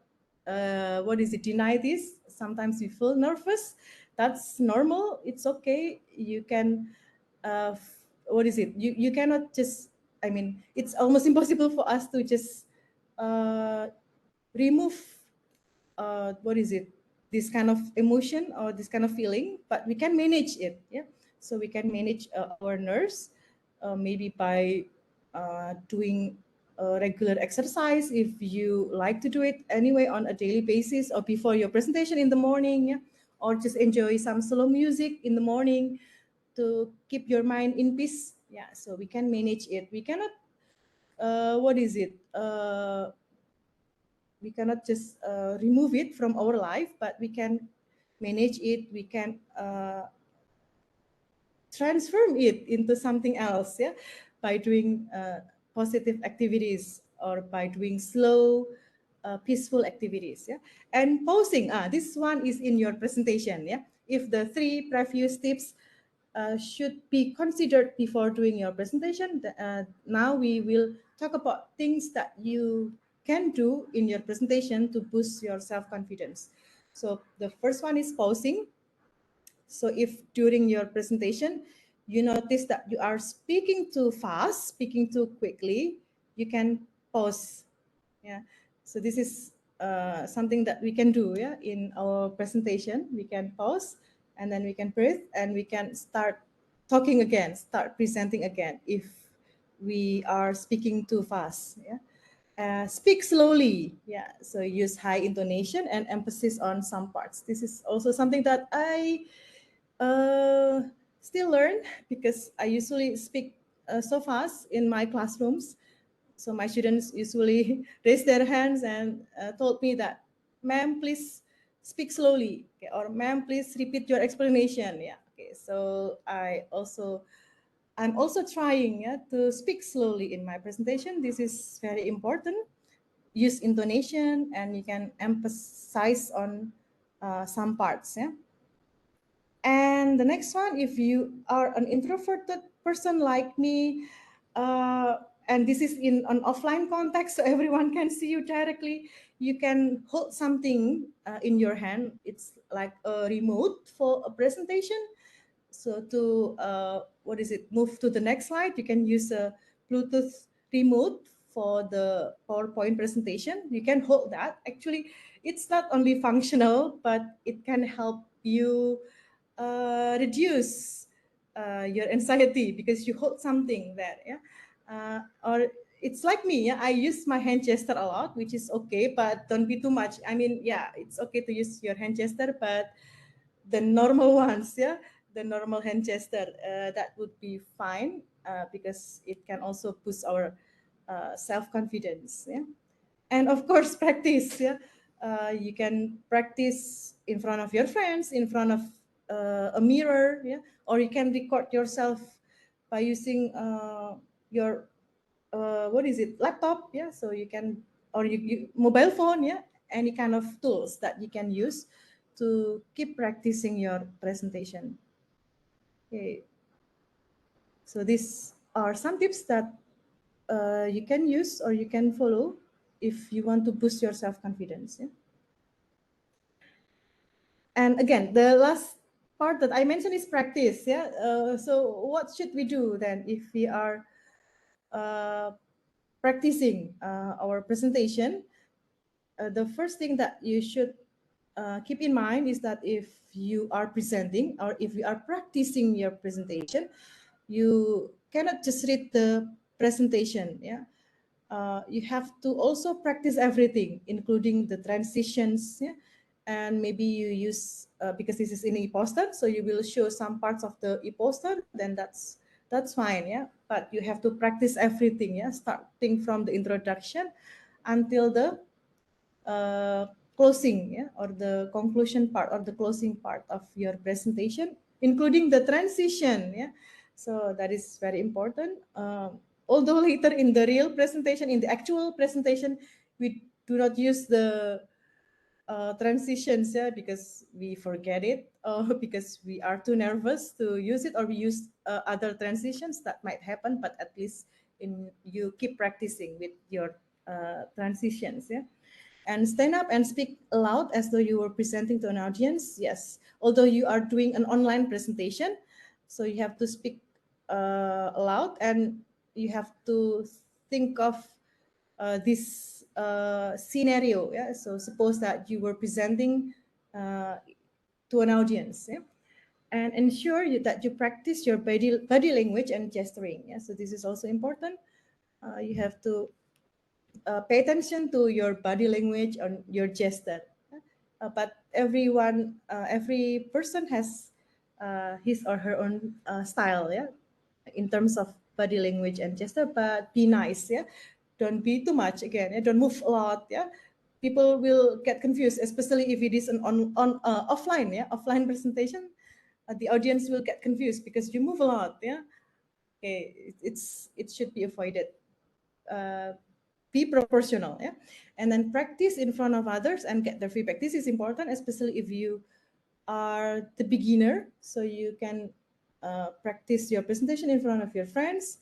what is it, deny this. Sometimes we feel nervous. That's normal. It's okay. You can what is it, you cannot just, I mean, it's almost impossible for us to just remove what is it, this kind of emotion or this kind of feeling, but we can manage it. Yeah, so we can manage our nerves, maybe by doing regular exercise if you like to do it anyway on a daily basis, or before your presentation in the morning. Yeah, or just enjoy some slow music in the morning to keep your mind in peace. Yeah, so we can manage it. We cannot what is it, we cannot just remove it from our life, but we can manage it. We can transform it into something else. Yeah, by doing positive activities, or by doing slow peaceful activities. Yeah, and pausing, this one is in your presentation. Yeah, if the three previous tips should be considered before doing your presentation, now we will talk about things that you can do in your presentation to boost your self-confidence. So the first one is pausing. So if during your presentation you notice that you are speaking too fast, speaking too quickly, you can pause. Yeah, so this is something that we can do. Yeah, in our presentation we can pause, and then we can breathe, and we can start talking again, start presenting again if we are speaking too fast. Yeah, speak slowly. Yeah, so use high intonation and emphasis on some parts. This is also something that I uh, still learn, because I usually speak so fast in my classrooms. So my students usually raise their hands and told me that, "Ma'am, please speak slowly," okay, or "Ma'am, please repeat your explanation." Yeah. Okay. So I'm also trying, yeah, to speak slowly in my presentation. This is very important. Use intonation, and you can emphasize on some parts. Yeah. And the next one, if you are an introverted person like me, and this is in an offline context, so everyone can see you directly, you can hold something in your hand. It's like a remote for a presentation. So to what is it, move to the next slide, you can use a Bluetooth remote for the PowerPoint presentation. You can hold that. Actually, it's not only functional, but it can help you reduce your anxiety because you hold something there. Yeah, or it's like me. Yeah, I use my hand gesture a lot, which is okay, but don't be too much. I mean, yeah, it's okay to use your hand gesture, but the normal ones, yeah, the normal hand gesture, that would be fine, because it can also boost our self-confidence. Yeah, and of course practice. Yeah, you can practice in front of your friends, in front of a mirror. Yeah, or you can record yourself by using your what is it, laptop. Yeah, so you can, or you mobile phone. Yeah, any kind of tools that you can use to keep practicing your presentation. Okay, so these are some tips that you can use or you can follow if you want to boost your self-confidence. Yeah? And again, the last part that I mentioned is practice. Yeah. So what should we do then if we are practicing our presentation? The first thing that you should keep in mind is that if you are presenting or if you are practicing your presentation, you cannot just read the presentation. Yeah, you have to also practice everything, including the transitions. Yeah, and maybe you use because this is in e-poster, so you will show some parts of the e-poster. Then that's fine. Yeah, but you have to practice everything. Yeah, starting from the introduction until the closing, yeah, or the conclusion part or the closing part of your presentation, including the transition. Yeah, so that is very important. Although later in the real presentation, in the actual presentation, we do not use the transitions, yeah, because we forget it or because we are too nervous to use it, or we use other transitions that might happen. But at least you keep practicing with your transitions. Yeah, and stand up and speak aloud as though you were presenting to an audience. Yes, although you are doing an online presentation, so you have to speak aloud, and you have to think of this scenario. Yeah, so suppose that you were presenting to an audience. Yeah? And ensure that you practice your body language and gesturing. Yeah, so this is also important. You have to pay attention to your body language or your gesture. But every person has his or her own style, yeah, in terms of body language and gesture. But be nice, yeah. Don't be too much again. Yeah? Don't move a lot, yeah. People will get confused, especially if it is an offline, yeah, offline presentation. The audience will get confused because you move a lot, yeah. Okay, it should be avoided. Be proportional, yeah, and then practice in front of others and get their feedback. This is important, especially if you are the beginner, so you can practice your presentation in front of your friends,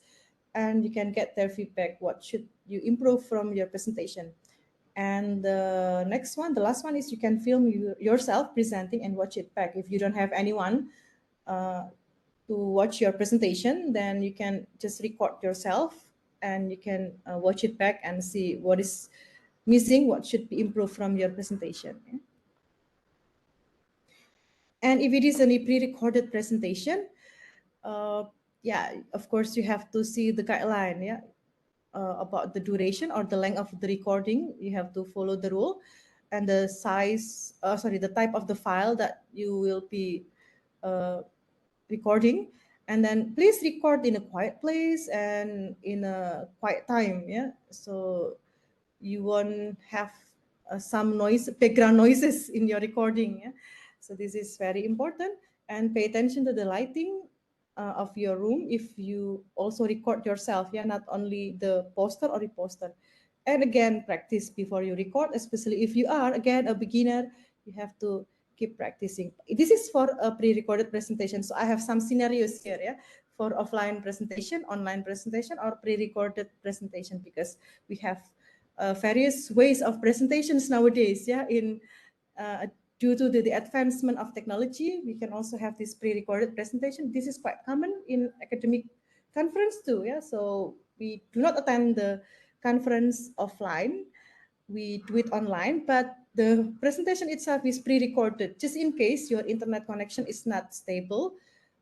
and you can get their feedback. What should you improve from your presentation? And the next one, the last one, is you can film yourself presenting and watch it back. If you don't have anyone to watch your presentation, then you can just record yourself and you can watch it back and see what is missing, what should be improved from your presentation. Yeah? And if it is a pre-recorded presentation, yeah, of course you have to see the guideline, yeah, about the duration or the length of the recording. You have to follow the rule, and the size, the type of the file that you will be recording. And then please record in a quiet place and in a quiet time. Yeah, so you won't have some background noises in your recording. Yeah? So this is very important. And pay attention to the lighting of your room if you also record yourself. Yeah, not only the poster or reposter. And again, practice before you record, especially if you are again a beginner. You have to keep practicing. This is for a pre-recorded presentation. So I have some scenarios here, yeah, for offline presentation, online presentation, or pre-recorded presentation, because we have various ways of presentations nowadays. Yeah, in due to the advancement of technology, we can also have this pre-recorded presentation. This is quite common in academic conference too. Yeah, so we do not attend the conference offline, we do it online, but the presentation itself is pre-recorded just in case your internet connection is not stable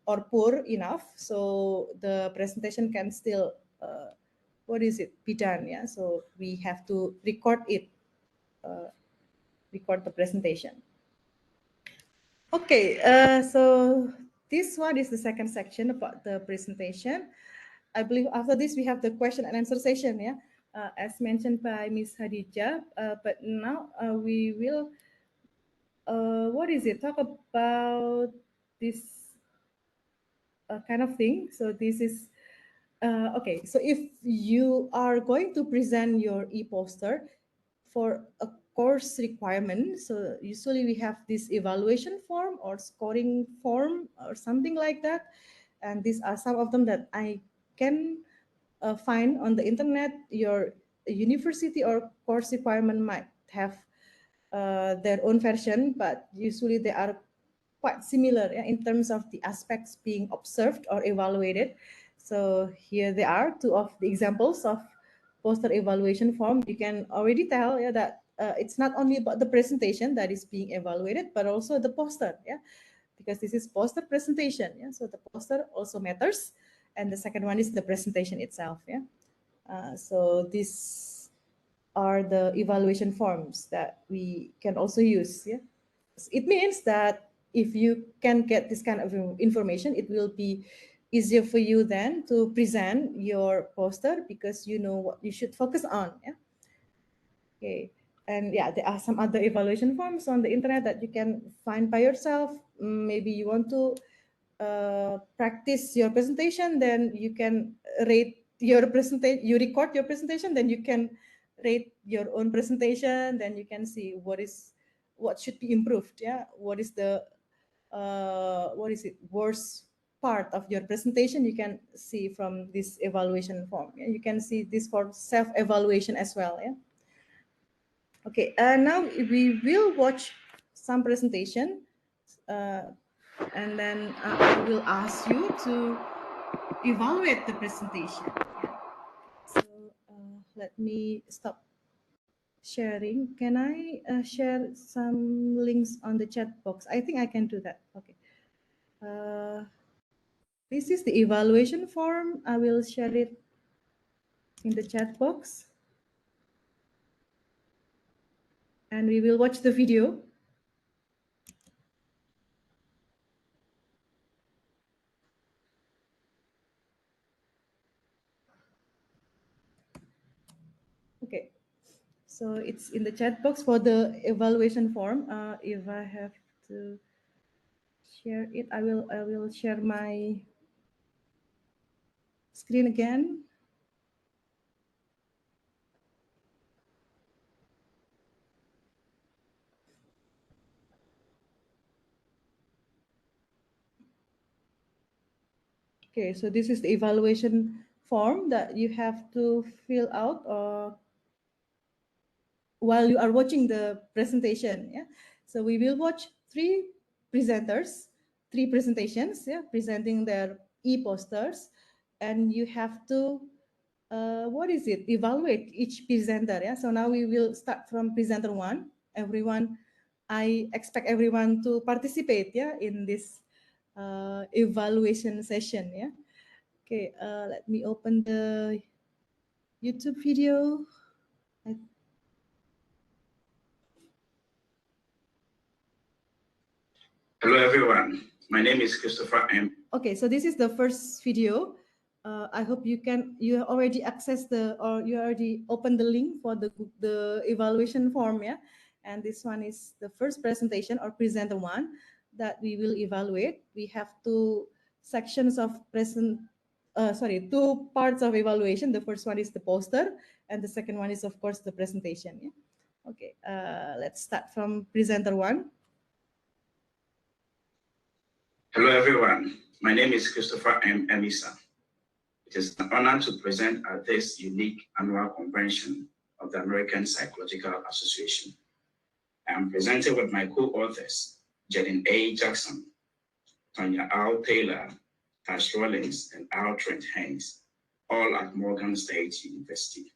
or poor enough, so the presentation can still be done. Yeah, so we have to record it, record the presentation. Okay, so this one is the second section about the presentation. I believe after this we have the question and answer session, yeah, as mentioned by Ms. Hadija. But now we will, talk about this kind of thing. So this is, okay, so if you are going to present your e-poster for a course requirement, so usually we have this evaluation form or scoring form or something like that. And these are some of them that I can find on the internet. Your university or course requirement might have their own version, but usually they are quite similar, yeah, in terms of the aspects being observed or evaluated. So here they are, two of the examples of poster evaluation form. You can already tell, yeah, that it's not only about the presentation that is being evaluated, but also the poster, yeah, because this is poster presentation, yeah. So the poster also matters, and the second one is the presentation itself, yeah. So these are the evaluation forms that we can also use, yeah. It means that if you can get this kind of information, it will be easier for you then to present your poster because you know what you should focus on, yeah. Okay, and yeah, there are some other evaluation forms on the internet that you can find by yourself. Maybe you want to practice your presentation, then you can rate your presentation. You record your presentation, then you can rate your own presentation. Then you can see what should be improved. Yeah, what is worst part of your presentation. You can see from this evaluation form. Yeah? You can see this for self-evaluation as well. Yeah. Okay, now we will watch some presentation, and then I will ask you to evaluate the presentation. Yeah. So let me stop sharing. Can I share some links on the chat box? I think I can do that. Okay. This is the evaluation form. I will share it in the chat box. And we will watch the video. Okay, so it's in the chat box for the evaluation form. If I have to share it, I will share my screen again. Okay, so this is the evaluation form that you have to fill out while you are watching the presentation. Yeah, so we will watch three presentations, yeah, presenting their e-posters, and you have to evaluate each presenter. Yeah, so now we will start from presenter one. I expect everyone to participate, yeah, in this evaluation session. Yeah. Okay, let me open the YouTube video. Hello everyone, my name is Christopher M. Okay, so this is the first video. I hope you already access you already opened the link for the evaluation form, yeah. And this one is the first presentation or presenter one that we will evaluate. We have two sections of two parts of evaluation. The first one is the poster, and the second one is, of course, the presentation. Yeah. Okay, let's start from presenter one. Hello everyone, my name is Christopher M. Emisa. It is an honor to present at this unique annual convention of the American Psychological Association. I am presenting with my co-authors, Jadine A. Jackson, Tonya L. Taylor, Tash Rollins, and Al Trent Haynes, all at Morgan State University.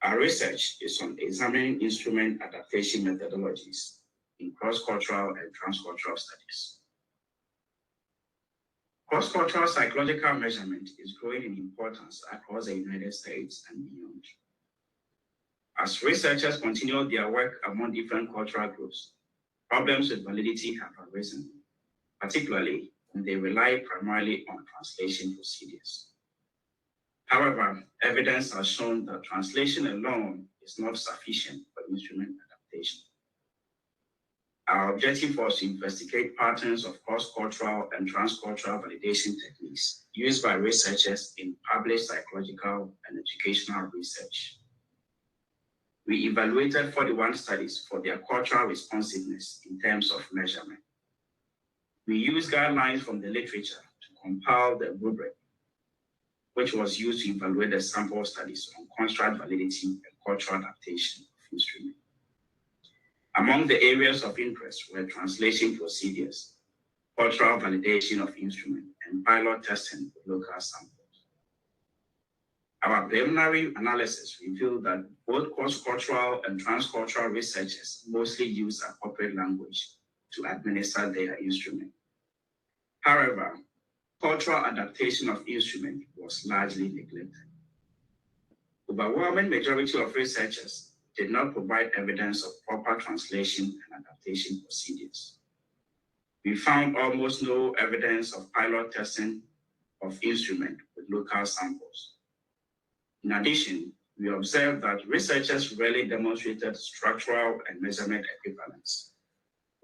Our research is on examining instrument adaptation methodologies in cross-cultural and trans-cultural studies. Cross-cultural psychological measurement is growing in importance across the United States and beyond. As researchers continue their work among different cultural groups, problems with validity have arisen, particularly when they rely primarily on translation procedures. However, evidence has shown that translation alone is not sufficient for instrument adaptation. Our objective was to investigate patterns of cross-cultural and trans-cultural validation techniques used by researchers in published psychological and educational research. We evaluated 41 studies for their cultural responsiveness in terms of measurement. We used guidelines from the literature to compile the rubric, which was used to evaluate the sample studies on construct validity and cultural adaptation of instruments. Among the areas of interest were translation procedures, cultural validation of instrument, and pilot testing with local samples. Our preliminary analysis revealed that both cross-cultural and trans-cultural researchers mostly use appropriate language to administer their instrument. However, cultural adaptation of instrument was largely neglected. Overwhelming majority of researchers did not provide evidence of proper translation and adaptation procedures. We found almost no evidence of pilot testing of instrument with local samples. In addition, we observed that researchers rarely demonstrated structural and measurement equivalence.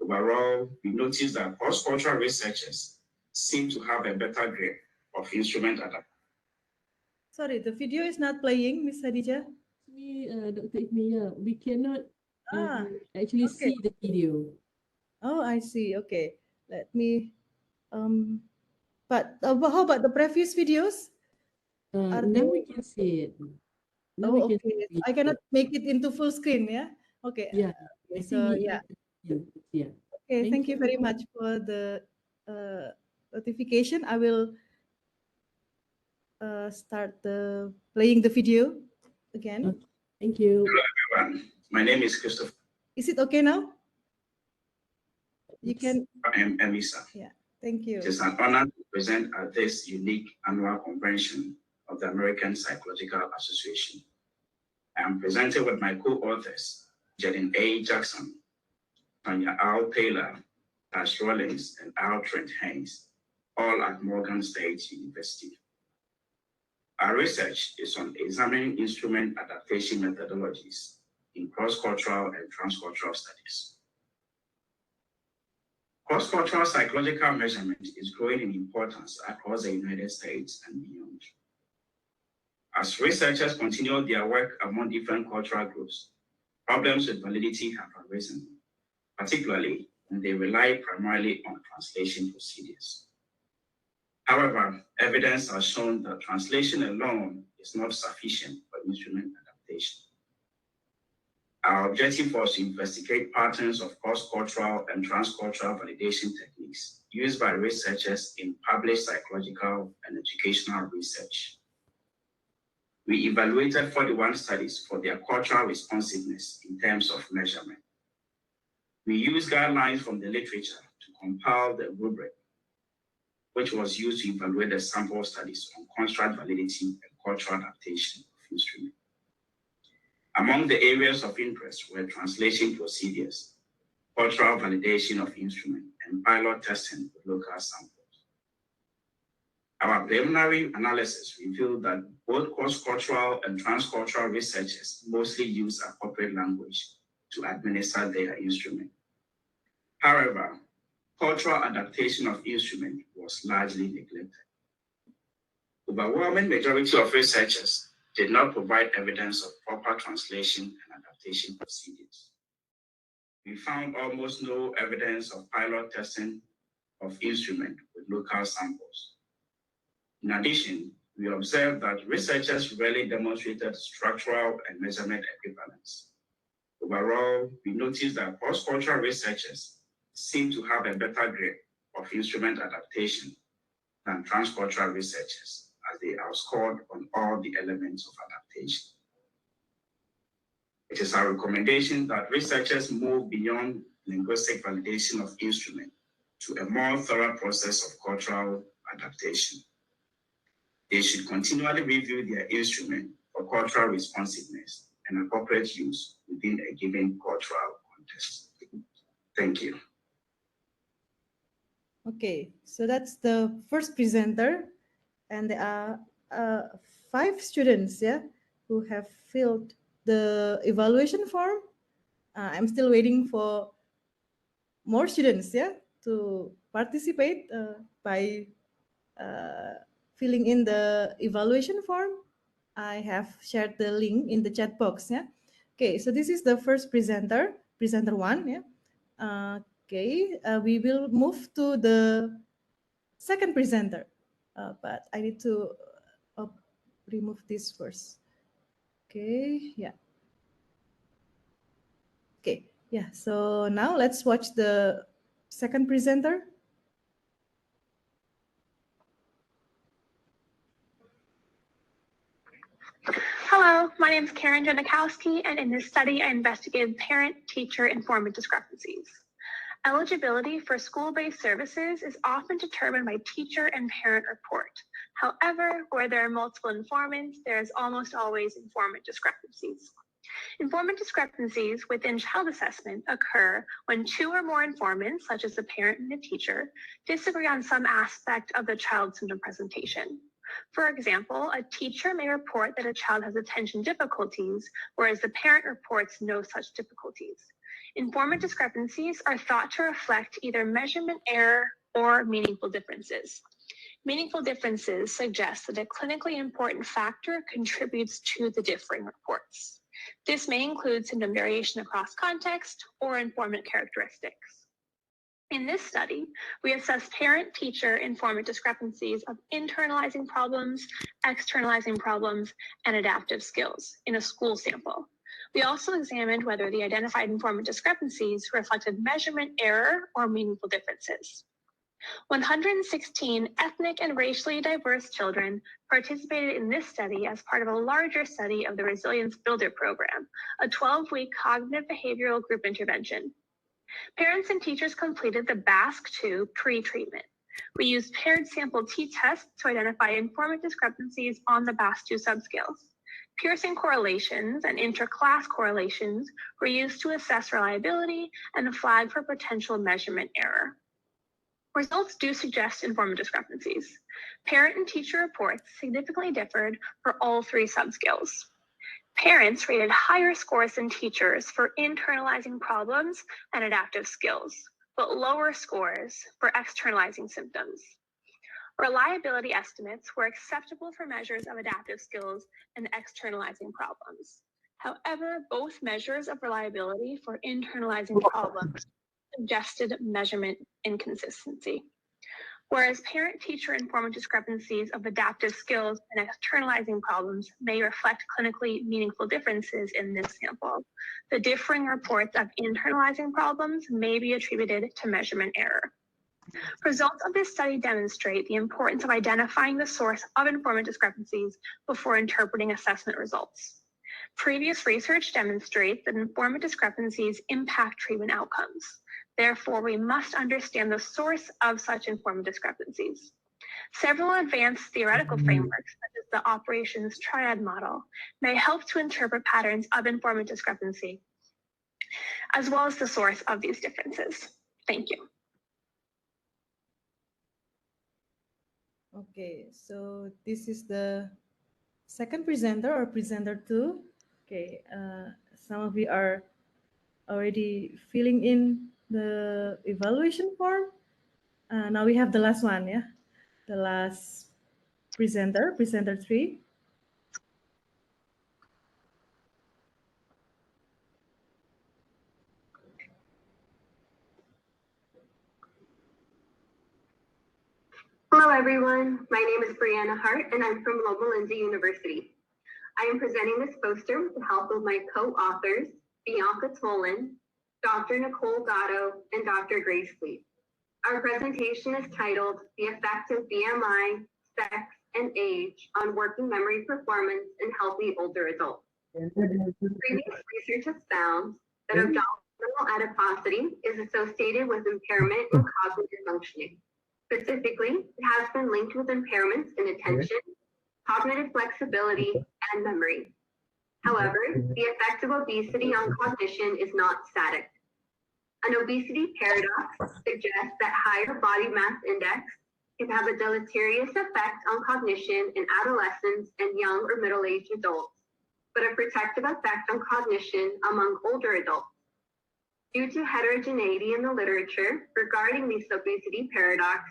Overall, we noticed that cross-cultural researchers seem to have a better grip of instrument adaptation. Sorry, the video is not playing, Miss Hadija. Dr. Ikmiya, we cannot actually okay. see the video. Oh, I see. Okay, let me. But how about the previous videos? Now they... we can see it. Now we can okay. see I cannot make it into full screen. Yeah. Okay. Yeah. Okay, I so think yeah. Yeah. Okay. Thank you very much for the notification. I will start playing the video again. Okay. Thank you. Hello, everyone. My name is Christopher. Is it okay now? You can. I am Emisa. Yeah. Thank you. It is an honor to present at this unique annual convention of the American Psychological Association. I am presented with my co-authors, Jadin A. Jackson, Tanya Al Taylor, Tash Rollins, and Al Trent Haynes, all at Morgan State University. Our research is on examining instrument adaptation methodologies in cross-cultural and trans-cultural studies. Cross-cultural psychological measurement is growing in importance across the United States and beyond. As researchers continue their work among different cultural groups, problems with validity have arisen, particularly when they rely primarily on translation procedures. However, evidence has shown that translation alone is not sufficient for instrument adaptation. Our objective was to investigate patterns of cross-cultural and trans-cultural validation techniques used by researchers in published psychological and educational research. We evaluated 41 studies for their cultural responsiveness in terms of measurement. We used guidelines from the literature to compile the rubric, which was used to evaluate the sample studies on construct validity and cultural adaptation of instruments. Among the areas of interest were translation procedures, cultural validation of instruments, and pilot testing with local samples. Our preliminary analysis revealed that both cross-cultural and trans-cultural researchers mostly use appropriate language to administer their instrument. However, cultural adaptation of instrument was largely neglected. Overwhelming majority of researchers did not provide evidence of proper translation and adaptation procedures. We found almost no evidence of pilot testing of instrument with local samples. In addition, we observed that researchers rarely demonstrated structural and measurement equivalence. Overall, we noticed that cross-cultural researchers seem to have a better grip of instrument adaptation than trans-cultural researchers, as they outscored on all the elements of adaptation. It is our recommendation that researchers move beyond linguistic validation of instrument to a more thorough process of cultural adaptation. They should continually review their instrument for cultural responsiveness and appropriate use within a given cultural context. Thank you. Okay, so that's the first presenter, and there are 5 students, yeah, who have filled the evaluation form. I'm still waiting for more students, yeah, to participate by filling in the evaluation form. I have shared the link in the chat box, yeah. Okay, so this is the first presenter 1, yeah. Okay, we will move to the second presenter, but I need to remove this first. Okay, yeah. Okay, yeah, so now let's watch the second presenter. Hello, my name is Karen Janikowski, and in this study, I investigated parent-teacher informant discrepancies. Eligibility for school-based services is often determined by teacher and parent report. However, where there are multiple informants, there is almost always informant discrepancies. Informant discrepancies within child assessment occur when two or more informants, such as the parent and the teacher, disagree on some aspect of the child's symptom presentation. For example, a teacher may report that a child has attention difficulties, whereas the parent reports no such difficulties. Informant discrepancies are thought to reflect either measurement error or meaningful differences. Meaningful differences suggest that a clinically important factor contributes to the differing reports. This may include symptom variation across context or informant characteristics. In this study, we assessed parent-teacher informant discrepancies of internalizing problems, externalizing problems, and adaptive skills in a school sample. We also examined whether the identified informant discrepancies reflected measurement error or meaningful differences. 116 ethnic and racially diverse children participated in this study as part of a larger study of the Resilience Builder program, a 12-week cognitive behavioral group intervention. Parents and teachers completed the BASC-2 pre-treatment. We used paired sample t-tests to identify informant discrepancies on the BASC-2 subscales. Pearson correlations and interclass correlations were used to assess reliability and flag for potential measurement error. Results do suggest informant discrepancies. Parent and teacher reports significantly differed for all three subscales. Parents rated higher scores than teachers for internalizing problems and adaptive skills, but lower scores for externalizing symptoms. Reliability estimates were acceptable for measures of adaptive skills and externalizing problems. However, both measures of reliability for internalizing problems suggested measurement inconsistency. Whereas parent-teacher informant discrepancies of adaptive skills and externalizing problems may reflect clinically meaningful differences in this sample, the differing reports of internalizing problems may be attributed to measurement error. Results of this study demonstrate the importance of identifying the source of informant discrepancies before interpreting assessment results. Previous research demonstrates that informant discrepancies impact treatment outcomes. Therefore, we must understand the source of such informant discrepancies. Several advanced theoretical frameworks, such as the operations triad model, may help to interpret patterns of informant discrepancy, as well as the source of these differences. Thank you. Okay, so this is the second presenter or presenter 2. Okay, some of you are already filling in the evaluation form. Now we have the last one, yeah? The last presenter, presenter 3. Hello, everyone. My name is Brianna Hart, and I'm from Loma Linda University. I am presenting this poster with the help of my co-authors, Bianca Tolan, Dr. Nicole Gatto, and Dr. Grace Fleet. Our presentation is titled The Effect of BMI, Sex, and Age on Working Memory Performance in Healthy Older Adults. Previous research has found that abdominal adiposity is associated with impairment in cognitive functioning. Specifically, it has been linked with impairments in attention, cognitive flexibility, and memory. However, the effect of obesity on cognition is not static. An obesity paradox suggests that higher body mass index can have a deleterious effect on cognition in adolescents and young or middle-aged adults, but a protective effect on cognition among older adults. Due to heterogeneity in the literature regarding this obesity paradox,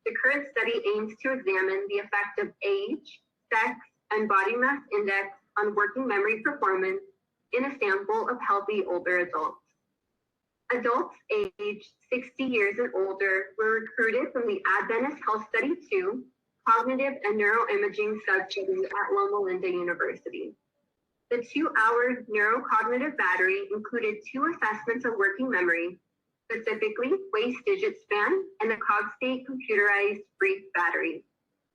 the current study aims to examine the effect of age, sex, and body mass index on working memory performance in a sample of healthy older adults. Adults aged 60 years and older were recruited from the Adventist Health Study 2 Cognitive and Neuroimaging Substudy at Loma Linda University. The 2-hour neurocognitive battery included 2 assessments of working memory, specifically waist digit span and the Cogstate computerized brief battery.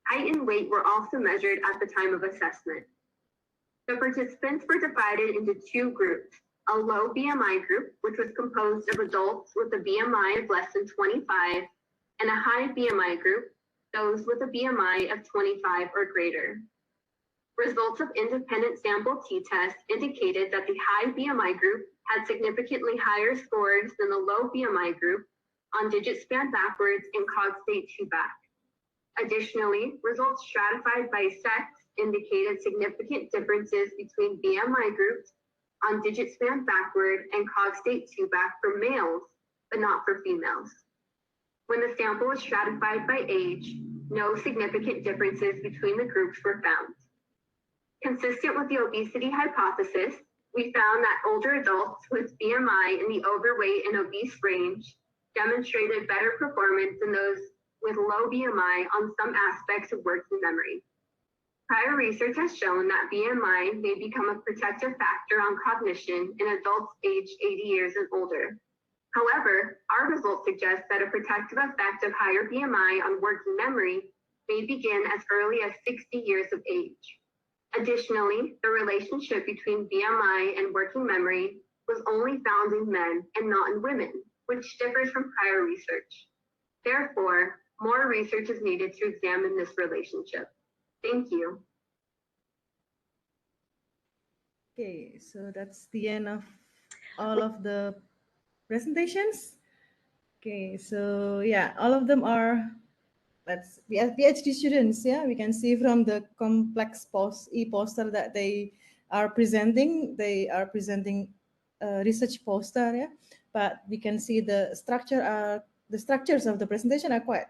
Height and weight were also measured at the time of assessment. The participants were divided into two groups, a low BMI group, which was composed of adults with a BMI of less than 25, and a high BMI group, those with a BMI of 25 or greater. Results of independent sample t-tests indicated that the high BMI group had significantly higher scores than the low BMI group on digit span backwards and cog state 2 back. Additionally, results stratified by sex indicated significant differences between BMI groups on digit span backward and cog state 2 back for males, but not for females. When the sample was stratified by age, no significant differences between the groups were found. Consistent with the obesity hypothesis, we found that older adults with BMI in the overweight and obese range demonstrated better performance than those with low BMI on some aspects of working memory. Prior research has shown that BMI may become a protective factor on cognition in adults aged 80 years and older. However, our results suggest that a protective effect of higher BMI on working memory may begin as early as 60 years of age. Additionally, the relationship between BMI and working memory was only found in men and not in women, which differs from prior research. Therefore, more research is needed to examine this relationship. Thank you. Okay, so that's the end of all of the presentations. Okay, so yeah, all of them are PhD students. Yeah, we can see from the complex poster that they are presenting. They are presenting a research poster. Yeah, but we can see the structures of the presentation are quite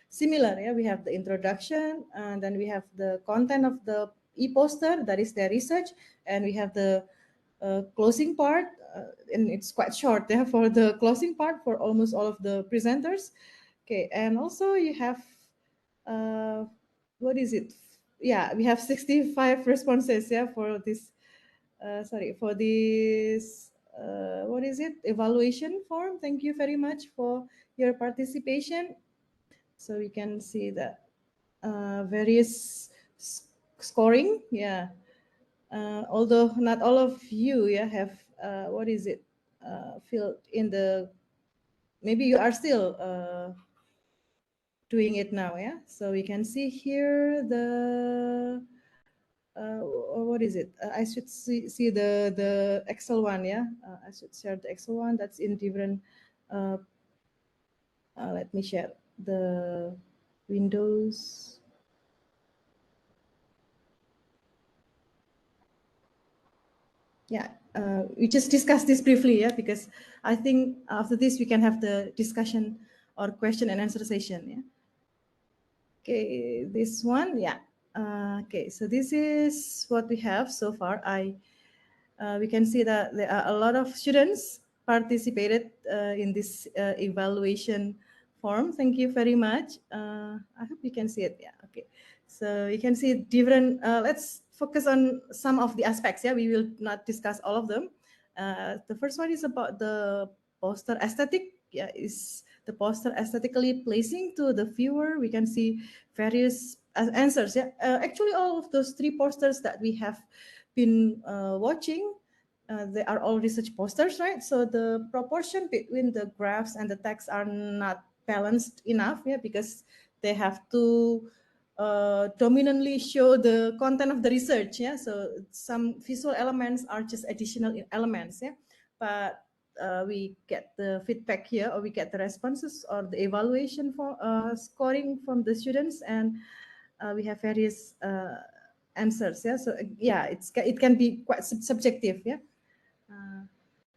similar. Yeah, we have the introduction, and then we have the content of the e-poster, that is their research, and we have the closing part, and it's quite short. Yeah, for the closing part for almost all of the presenters. Okay, and also you have what is it? Yeah, we have 65 responses. Yeah, for this. For this. What is it? Evaluation form. Thank you very much for your participation. So we can see the various scoring. Yeah. Although not all of you have what is it filled in the, maybe you are still doing it now. Yeah, so we can see here the what is it, I should see the Excel one. Yeah, I should share the Excel one that's in different let me share the Windows. Yeah, we just discussed this briefly, yeah, because I think after this we can have the discussion or question and answer session. Yeah. Okay, this one, yeah. Okay, so this is what we have so far. We can see that there are a lot of students participated in this evaluation form. Thank you very much. I hope you can see it. Yeah. Okay. So you can see different. Let's focus on some of the aspects. Yeah, we will not discuss all of them. The first one is about the poster aesthetic. Yeah, is the poster aesthetically pleasing to the viewer? We can see various answers. Yeah, actually, all of those three posters that we have been watching, they are all research posters, right? So the proportion between the graphs and the text are not balanced enough, yeah, because they have to dominantly show the content of the research. Yeah, so some visual elements are just additional elements. Yeah, but we get the feedback here, or we get the responses or the evaluation for scoring from the students, and we have various answers. Yeah, so yeah, it can be quite subjective. Yeah.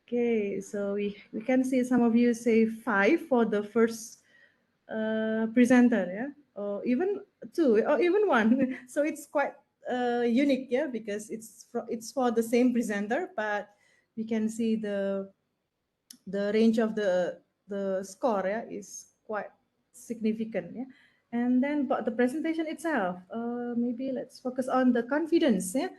Okay, so we can see some of you say 5 for the first presenter. Yeah, or even 2 or even 1. So it's quite unique. Yeah, because it's for the same presenter, but we can see the range of the score. Yeah, is quite significant. Yeah. And then about the presentation itself, maybe let's focus on the confidence. Yeah,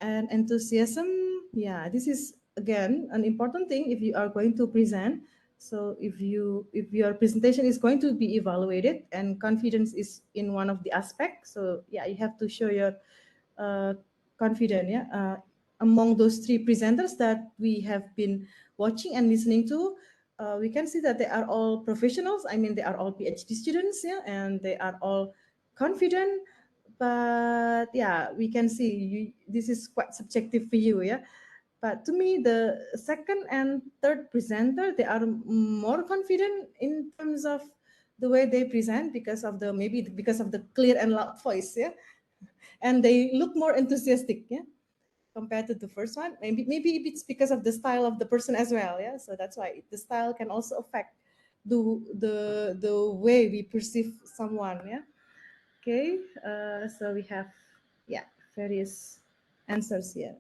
and enthusiasm. Yeah, this is again an important thing if you are going to present. So if your presentation is going to be evaluated and confidence is in one of the aspects, so yeah, you have to show your confident. Yeah, among those three presenters that we have been watching and listening to, we can see that they are all professionals. I mean, they are all PhD students. Yeah, and they are all confident. But yeah, we can see this is quite subjective for you. Yeah. But to me, the second and third presenter, they are more confident in terms of the way they present because of the maybe because of the clear and loud voice, yeah, and they look more enthusiastic, yeah, compared to the first one. Maybe it's because of the style of the person as well, yeah. So that's why the style can also affect the way we perceive someone, yeah. Okay, so we have yeah various answers here.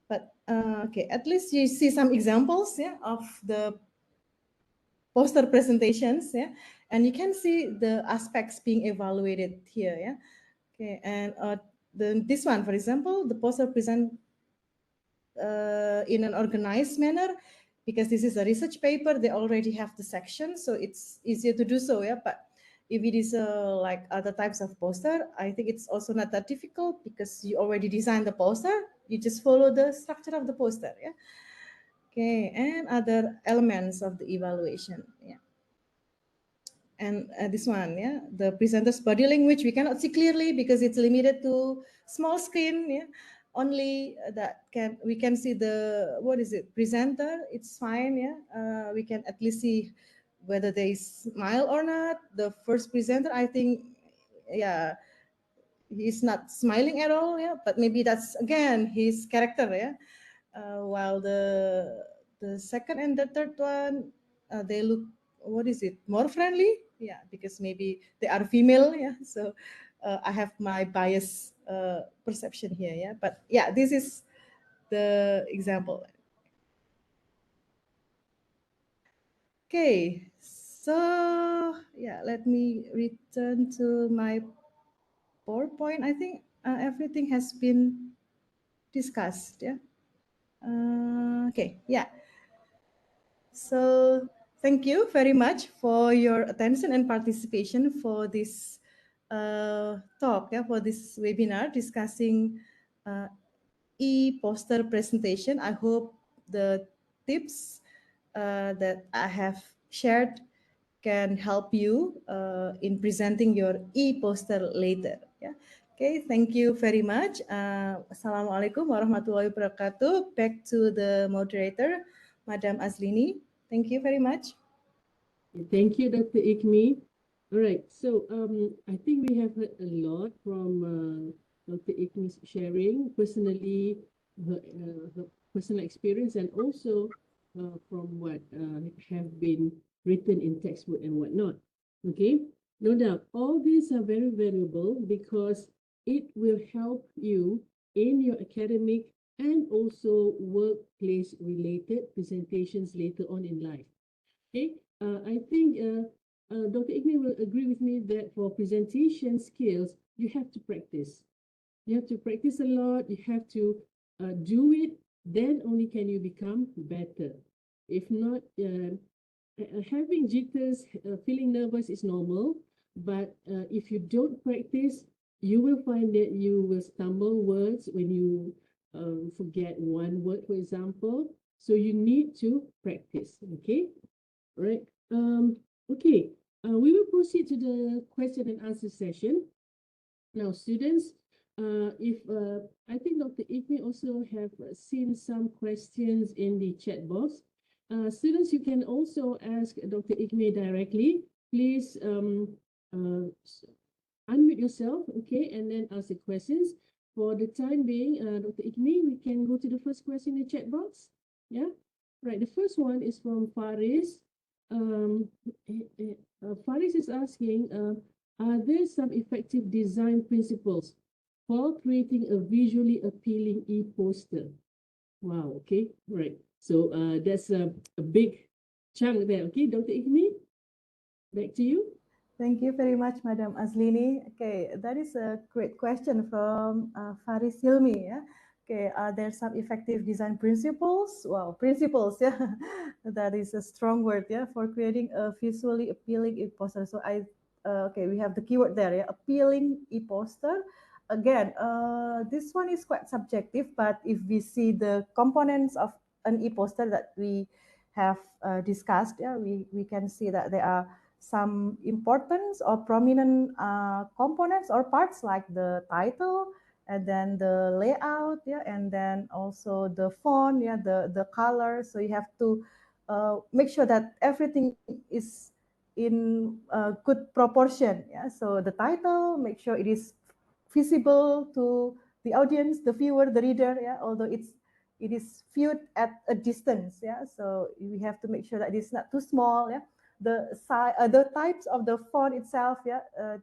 But okay, at least you see some examples, yeah, of the poster presentations, yeah, and you can see the aspects being evaluated here, yeah. Okay, and this one, for example, the poster present in an organized manner because this is a research paper. They already have the section, so it's easier to do so, yeah. But if it is like other types of poster, I think it's also not that difficult because you already designed the poster. You just follow the structure of the poster, yeah. Okay, and other elements of the evaluation, yeah. And this one, yeah, the presenter's body language, we cannot see clearly because it's limited to small screen, yeah. Only that we can see the, what is it, presenter, it's fine, yeah. We can at least see whether they smile or not. The first presenter, I think, yeah, he's not smiling at all, yeah, but maybe that's, again, his character, yeah. While the second and the third one, they look, what is it, more friendly, yeah, because maybe they are female, yeah. So I have my bias perception here, yeah. But yeah, this is the example. Okay, so yeah, let me return to my PowerPoint. I think everything has been discussed, yeah. Okay, yeah. So thank you very much for your attention and participation for this talk, yeah, for this webinar discussing e-poster presentation. I hope the tips that I have shared can help you in presenting your e-poster later. Yeah. Okay, thank you very much. Assalamualaikum warahmatullahi wabarakatuh. Back to the moderator, Madam Azlini. Thank you very much. Thank you, Dr. Ikmi. All right, so I think we have heard a lot from Dr. Ikmi's sharing, personally, her personal experience, and also from what have been written in textbook and whatnot. Okay, no doubt, all these are very valuable because it will help you in your academic and also workplace related presentations later on in life. Okay, I think Dr. Igni will agree with me that for presentation skills, you have to practice. You have to practice a lot. You have to do it. Then only can you become better. If not, having jitters, feeling nervous is normal. But if you don't practice, you will find that you will stumble words when you forget one word, for example. So you need to practice. Okay. Right. Okay. We will proceed to the question and answer session. Now, students, if I think Dr. Ikmi also have seen some questions in the chat box. Students, you can also ask Dr. Ikmi directly. Please unmute yourself, okay, and then ask the questions. For the time being, Dr. Ikmi, we can go to the first question in the chat box. Yeah. Right. The first one is from Faris. Faris is asking, are there some effective design principles for creating a visually appealing e-poster? Wow, okay, right. So that's a big chunk there. Okay, Dr. Ikmi, back to you. Thank you very much, Madam Azlini. Okay, that is a great question from Faris Hilmi. Yeah? Okay, are there some effective design principles? Wow, principles, yeah. That is a strong word, yeah, for creating a visually appealing e-poster. So okay, we have the keyword there, yeah, appealing e-poster. again, this one is quite subjective, but if we see the components of an e-poster that we have discussed, yeah, we can see that there are some importance or prominent components or parts like the title, and then the layout, yeah, and then also the font, yeah, the color. So you have to make sure that everything is in good proportion, yeah. So the title, make sure it is visible to the audience, the viewer, the reader, yeah, although it is viewed at a distance, yeah. So we have to make sure that it's not too small, yeah. The size, the types of the font itself, yeah,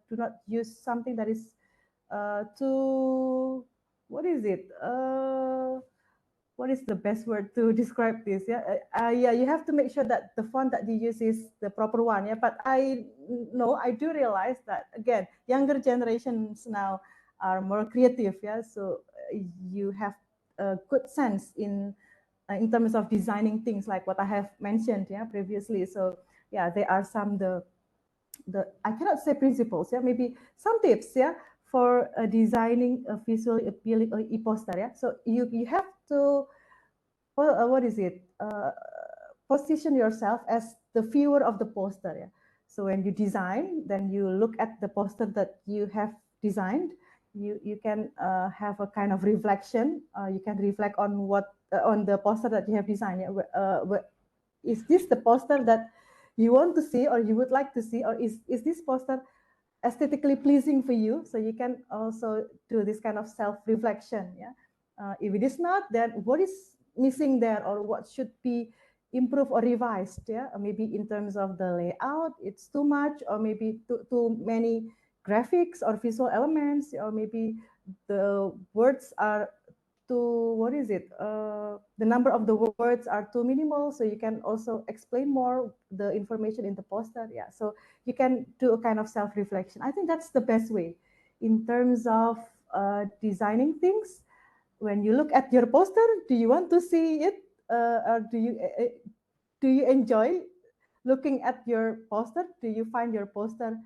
do not use something that is too, what is it? What is the best word to describe this? Yeah, yeah, you have to make sure that the font that you use is the proper one. Yeah, but I know, I do realize that again, younger generations now are more creative. Yeah, so you have a good sense in terms of designing things like what I have mentioned, yeah, previously. So yeah, there are some the I cannot say principles, yeah, maybe some tips, yeah, for designing a visually appealing e-poster, yeah. So you have to, well, what is it? Position yourself as the viewer of the poster, yeah. So when you design, then you look at the poster that you have designed. You can have a kind of reflection. You can reflect on what on the poster that you have designed. Yeah? Is this the poster that you want to see or you would like to see, or is this poster aesthetically pleasing for you? So you can also do this kind of self-reflection. Yeah. If it is not, then what is missing there, or what should be improved or revised? Yeah. Maybe in terms of the layout, it's too much, or maybe too many graphics or visual elements, or maybe the words are too, what is it? The number of the words are too minimal, so you can also explain more the information in the poster. Yeah, so you can do a kind of self-reflection. I think that's the best way in terms of designing things. When you look at your poster, do you want to see it, or do you enjoy looking at your poster? Do you find your poster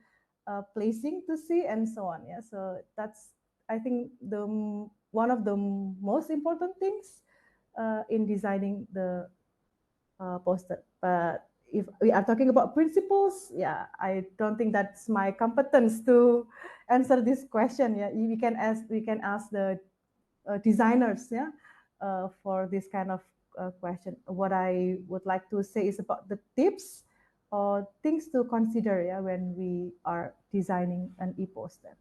pleasing to see, and so on? Yeah, so that's, I think, the one of the most important things in designing the poster. But if we are talking about principles, yeah, I don't think that's my competence to answer this question. Yeah, we can ask the designers, yeah, for this kind of question. What I would like to say is about the tips or things to consider, yeah, when we are designing an e-poster.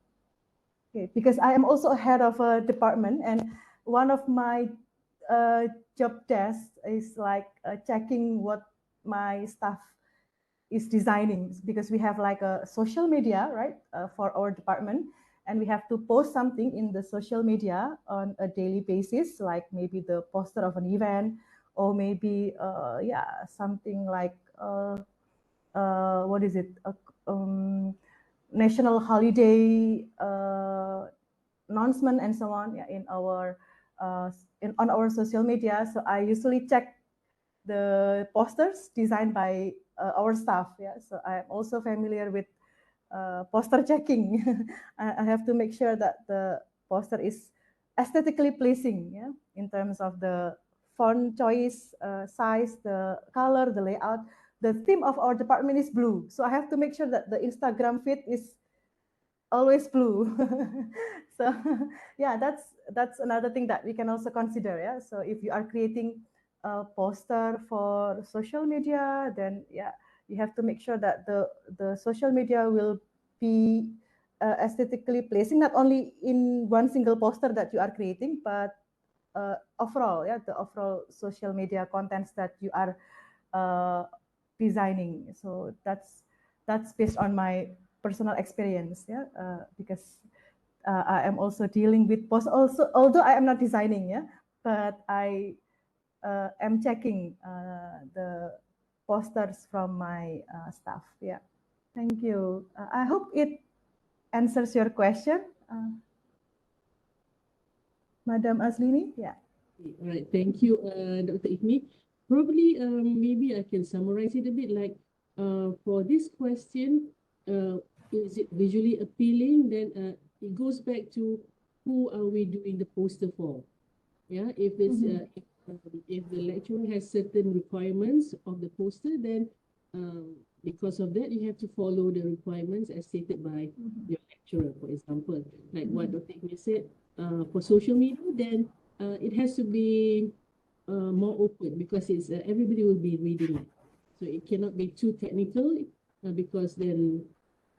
Okay, because I am also head of a department, and one of my job tasks is like checking what my staff is designing, because we have like a social media, right, for our department, and we have to post something in the social media on a daily basis, like maybe the poster of an event, or maybe yeah, something like what is it, national holiday announcement and so on, yeah, in our on our social media. So I usually check the posters designed by our staff. Yeah, so I'm also familiar with poster checking. I have to make sure that the poster is aesthetically pleasing, yeah, in terms of the font choice, size, the color, the layout. The theme of our department is blue, so I have to make sure that the Instagram feed is always blue. So yeah, that's another thing that we can also consider. Yeah, so if you are creating a poster for social media, then yeah, you have to make sure that the social media will be aesthetically pleasing, not only in one single poster that you are creating, but overall, yeah, the overall social media contents that you are designing. So that's based on my personal experience, yeah, because I am also dealing with post also, although I am not designing, yeah, but I am checking the posters from my staff. Yeah, thank you. I hope it answers your question, Madam Azlini. Yeah. All right, thank you, Dr. Ifni. Probably, maybe I can summarize it a bit. Like, for this question, is it visually appealing? Then it goes back to who are we doing the poster for? Yeah, if it's if the lecturer has certain requirements of the poster, then because of that, you have to follow the requirements as stated by your lecturer. For example, like what Dr. Ikmi said, for social media, then it has to be more open because it's everybody will be reading it, so it cannot be too technical because then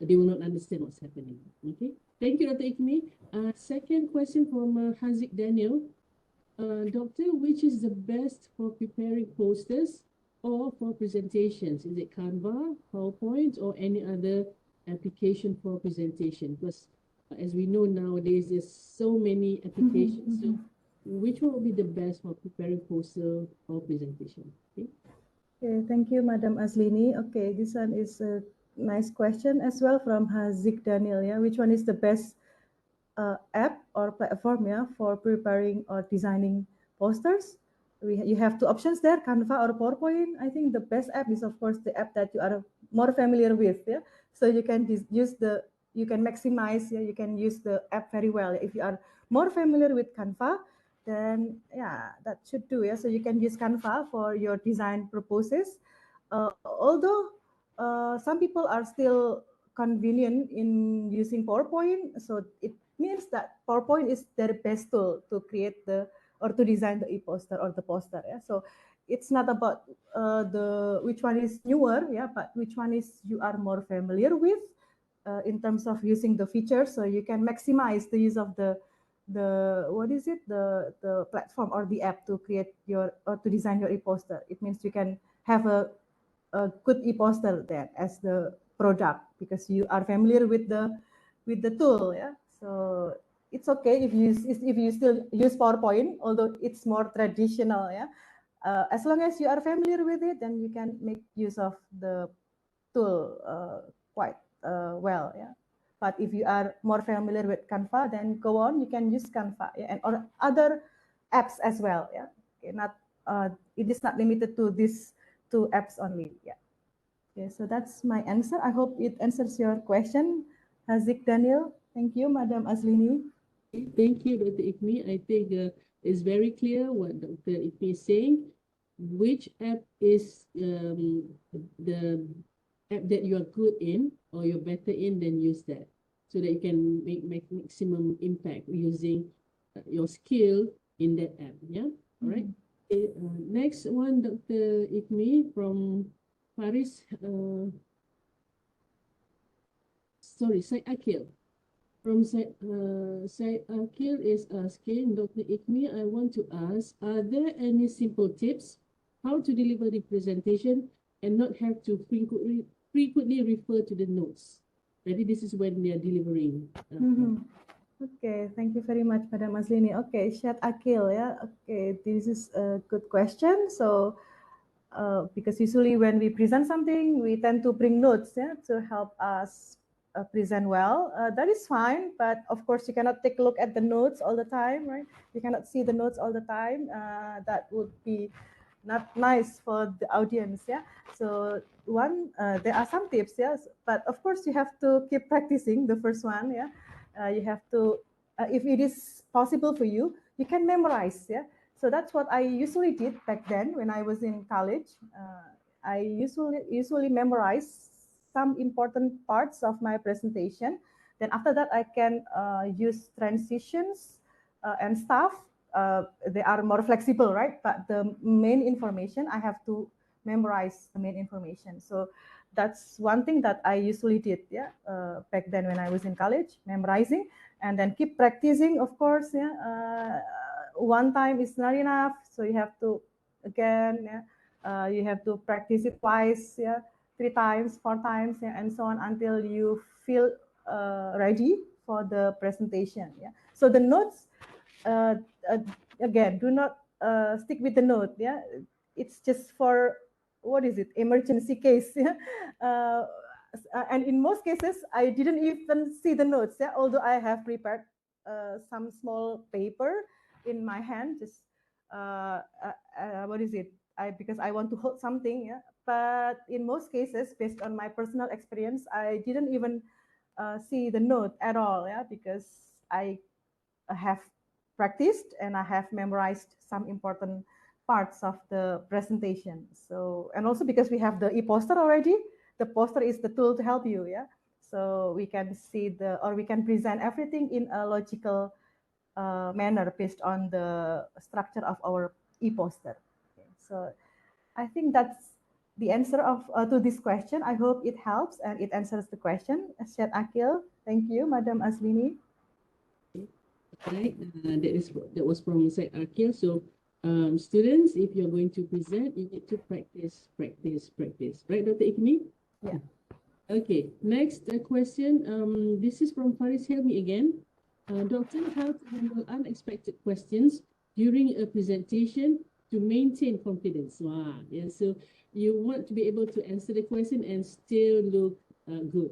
they will not understand what's happening. Okay, thank you, Dr. Ikmi. Second question from Hazik Daniel. Doctor, which is the best for preparing posters or for presentations? Is it Canva, PowerPoint, or any other application for presentation? Because as we know nowadays, there's so many applications. So which one will be the best for preparing poster or presentation? Okay. Okay, thank you, Madam Azlini. Okay, this one is a nice question as well from Hazik Daniel. Yeah, which one is the best app or platform, yeah, for preparing or designing posters? You have two options there, Canva or PowerPoint. I think the best app is, of course, the app that you are more familiar with. Yeah, so you can you can maximize. Yeah, you can use the app very well. If you are more familiar with Canva, then yeah, that should do. Yeah, so you can use Canva for your design purposes. Although some people are still convenient in using PowerPoint, so it means that PowerPoint is their best tool to create or to design the e-poster or the poster. Yeah, so it's not about the which one is newer, yeah, but which one is you are more familiar with in terms of using the features, so you can maximize the use of the what is it, the platform or the app to create your or to design your e-poster. It means you can have a good e-poster there as the product because you are familiar with the tool. Yeah, so it's okay if you still use PowerPoint, although it's more traditional. Yeah, as long as you are familiar with it, then you can make use of the tool quite well. Yeah, but if you are more familiar with Canva, then go on, you can use Canva, yeah, and or other apps as well. Yeah, okay, not it is not limited to these two apps only. Yeah. Okay, so that's my answer. I hope it answers your question, Hazik Daniel. Thank you, Madam Azlini. Thank you, Dr. Ikmi. I think it's very clear what Dr. Ikmi is saying. Which app is the app that you are good in or you're better in, then use that so that you can make maximum impact using your skill in that app. Yeah, all right. Okay, next one, Dr. Ikmi from Paris. Sorry, Syed Akil. From Syed Akil is asking, Dr. Ikmi, I want to ask, are there any simple tips how to deliver the presentation and not have to frequently refer to the notes? Maybe this is when they are delivering. Okay, thank you very much, Madam Azlini. Okay, Syed Akil, yeah. Okay, this is a good question. So, because usually when we present something, we tend to bring notes, yeah, to help us present well. That is fine, but of course you cannot take a look at the notes all the time, right? You cannot see the notes all the time. That would be not nice for the audience. Yeah, so there are some tips. Yes, but of course you have to keep practicing. The first one, yeah, you have to if it is possible for you, you can memorize. Yeah, so that's what I usually did back then when I was in college. I usually memorize some important parts of my presentation. Then after that, I can use transitions and stuff. They are more flexible, right? But the main information, I have to memorize the main information. So that's one thing that I usually did, yeah, back then when I was in college, memorizing, and then keep practicing, of course. Yeah, one time is not enough, so you have to again, yeah, you have to practice it twice, yeah, 3 times, 4 times, yeah, and so on until you feel ready for the presentation. Yeah, so the notes, again, do not stick with the note. Yeah, it's just for what is it, emergency case. Yeah, and in most cases I didn't even see the notes. Yeah, although I have prepared some small paper in my hand, just what is it, because I want to hold something. Yeah, but in most cases, based on my personal experience, I didn't even see the note at all. Yeah, because I have practiced and I have memorized some important parts of the presentation. So, and also because we have the e-poster already, the poster is the tool to help you, yeah. So we can see we can present everything in a logical manner based on the structure of our e-poster. Okay, so I think that's the answer to this question. I hope it helps and it answers the question. Syed Akil, thank you, Madam Azlini. Right, that was from Syed Akil. So, students, if you're going to present, you need to practice. Right, Dr. Ikmi? Yeah. Okay, next question. This is from Faris Helmi again. Doctor, how to handle unexpected questions during a presentation to maintain confidence? Wow, yeah. So you want to be able to answer the question and still look good.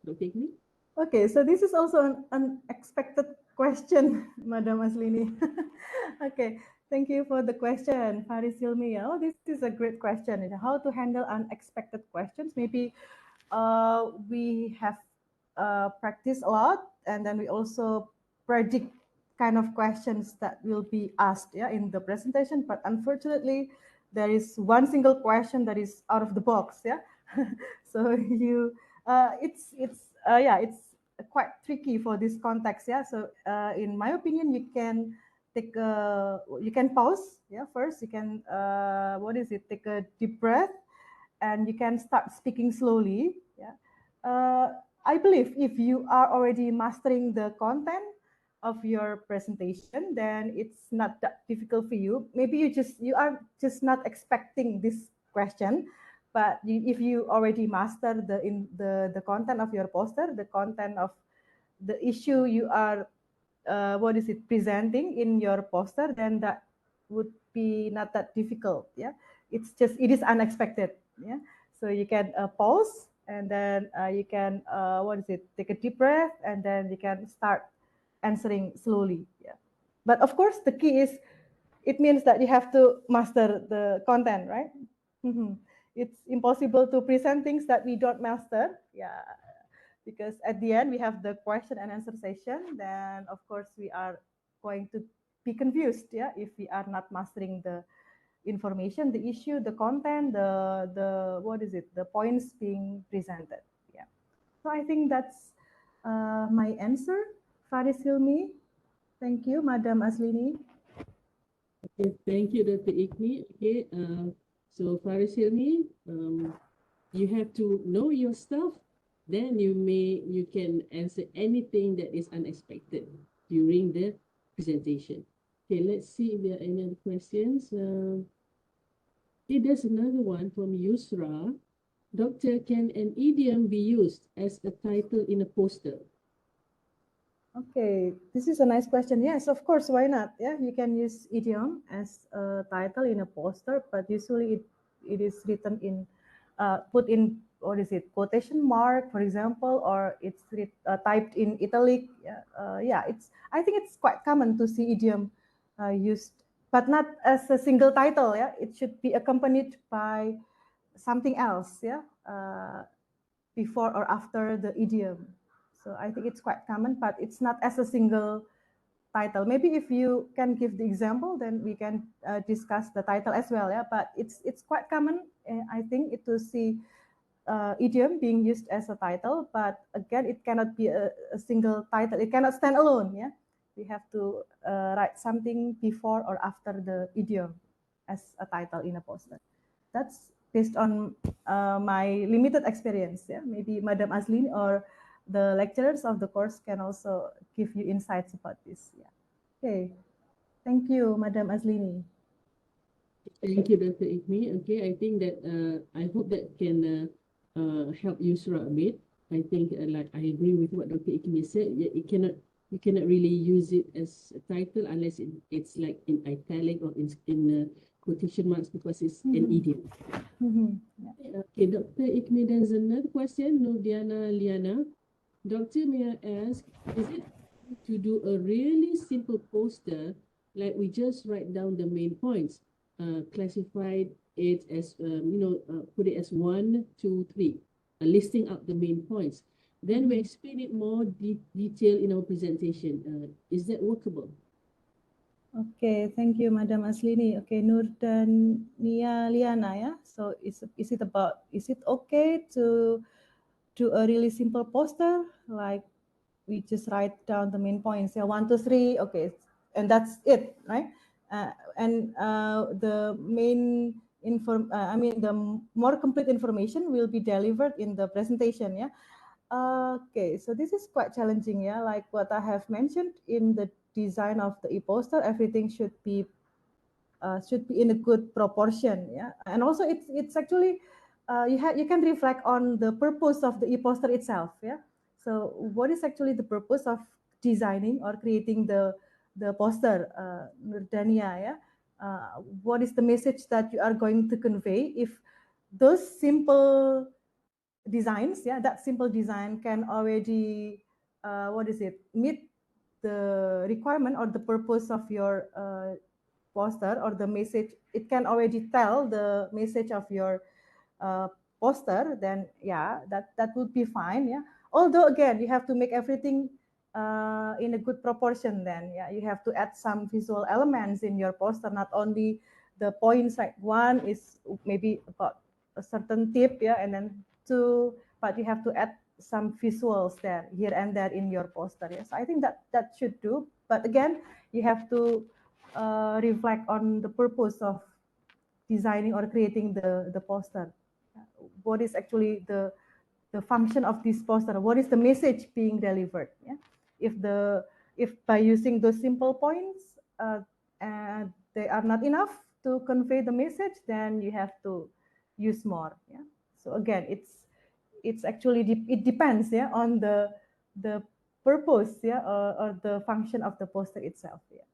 Dr. Ikmi? Okay, so this is also an unexpected question, Madam Azlini. Okay, thank you for the question, Faris Hilmi. Oh, this is a great question. How to handle unexpected questions? Maybe we have practiced a lot, and then we also predict kind of questions that will be asked, yeah, in the presentation. But unfortunately, there is one single question that is out of the box, yeah. So it's quite tricky for this context, yeah. So in my opinion, you can pause, yeah. First, you can take a deep breath, and you can start speaking slowly, yeah. I believe if you are already mastering the content of your presentation, then it's not that difficult for you. Maybe you are just not expecting this question, but if you already master the content of your poster, the content of the issue you are presenting in your poster, then that would be not that difficult, yeah. It is unexpected, yeah. So you can pause, and then you can take a deep breath, and then you can start answering slowly, yeah. But of course, the key is, it means that you have to master the content, right? It's impossible to present things that we don't master, yeah, because at the end we have the question and answer session. Then of course we are going to be confused, yeah, if we are not mastering the information, the issue, the content, the points being presented, yeah. So I think that's my answer, Faris Hilmi. Thank you, Madam Azlini. Okay, thank you, Dr. Ikmi. Okay, so Faris Hilmi, you have to know your stuff, then you can answer anything that is unexpected during the presentation. Okay, let's see if there are any other questions. Okay, there's another one from Yusra. Doctor, can an idiom be used as a title in a poster? Okay, this is a nice question. Yes, of course, why not? Yeah, you can use idiom as a title in a poster, but usually it is written in, put in, quotation mark, for example, or it's typed in italic. I think it's quite common to see idiom used, but not as a single title. Yeah, it should be accompanied by something else. Yeah, before or after the idiom. So I think it's quite common, but it's not as a single title. Maybe if you can give the example, then we can discuss the title as well. Yeah, but it's quite common, I think, to see idiom being used as a title. But again, it cannot be a single title. It cannot stand alone. Yeah, we have to write something before or after the idiom as a title in a poster. That's based on my limited experience. Yeah, maybe Madam Azlin or the lecturers of the course can also give you insights about this. Yeah. Okay. Thank you, Madam Azlini. Thank you, Dr. Ikmi. Okay, I think that I hope that can help Yusra a bit. I think like I agree with what Dr. Ikmi said. You cannot really use it as a title unless it's like in italic or in quotation marks, because it's an idiom. Yeah. Okay, Dr. Ikmi, there's another question. Nurdiana Liana. Doctor, may I ask, is it to do a really simple poster, like we just write down the main points, classified it as, put it as 1, 2, 3, listing out the main points, Then we explain it more detail in our presentation. Is that workable? Okay, thank you, Madam Aslini. Okay, Nurdania Liana, yeah. So is it okay to do a really simple poster, like we just write down the main points, yeah, 1, 2, 3, okay, and that's it, right? The main the more complete information will be delivered in the presentation, yeah. Okay, so this is quite challenging, yeah. Like what I have mentioned in the design of the e-poster, everything should be in a good proportion, yeah. And also it's actually you can reflect on the purpose of the e-poster itself, yeah. So what is actually the purpose of designing or creating the poster, Nurdania, yeah? What is the message that you are going to convey? If those simple designs, yeah, that simple design can already meet the requirement or the purpose of your poster or the message, it can already tell the message of your poster, then yeah, that would be fine, yeah. Although again, you have to make everything in a good proportion, then yeah, you have to add some visual elements in your poster, not only the points, like one is maybe about a certain tip, yeah, and then two, but you have to add some visuals there, here and there in your poster, yes. I think that should do, but again, you have to reflect on the purpose of designing or creating the poster. What is actually the function of this poster? What is the message being delivered? Yeah, if by using those simple points they are not enough to convey the message, then you have to use more. Yeah. So again, it's actually it depends, yeah, on the purpose, yeah, or the function of the poster itself. Yeah.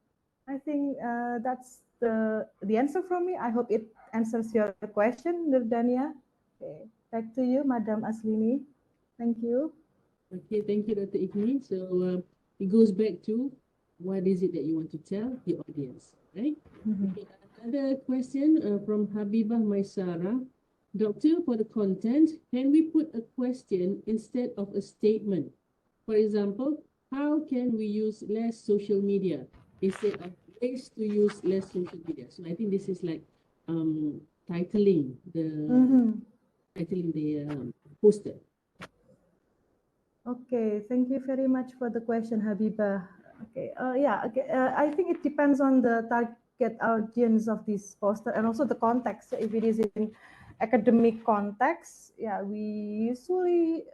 I think that's the answer from me. I hope it answers your question, Nurdania. Okay, back to you, Madam Aslini. Thank you. Okay, thank you, Dr. Ikmi. So it goes back to what is it that you want to tell the audience, right? Okay, another question from Habibah Maisara. Doctor, for the content, can we put a question instead of a statement? For example, how can we use less social media instead of ways to use less social media? So I think this is like titling the poster. Okay, thank you very much for the question, Habibah. Okay, I think it depends on the target audience of this poster and also the context. So if it is in academic context, yeah, we usually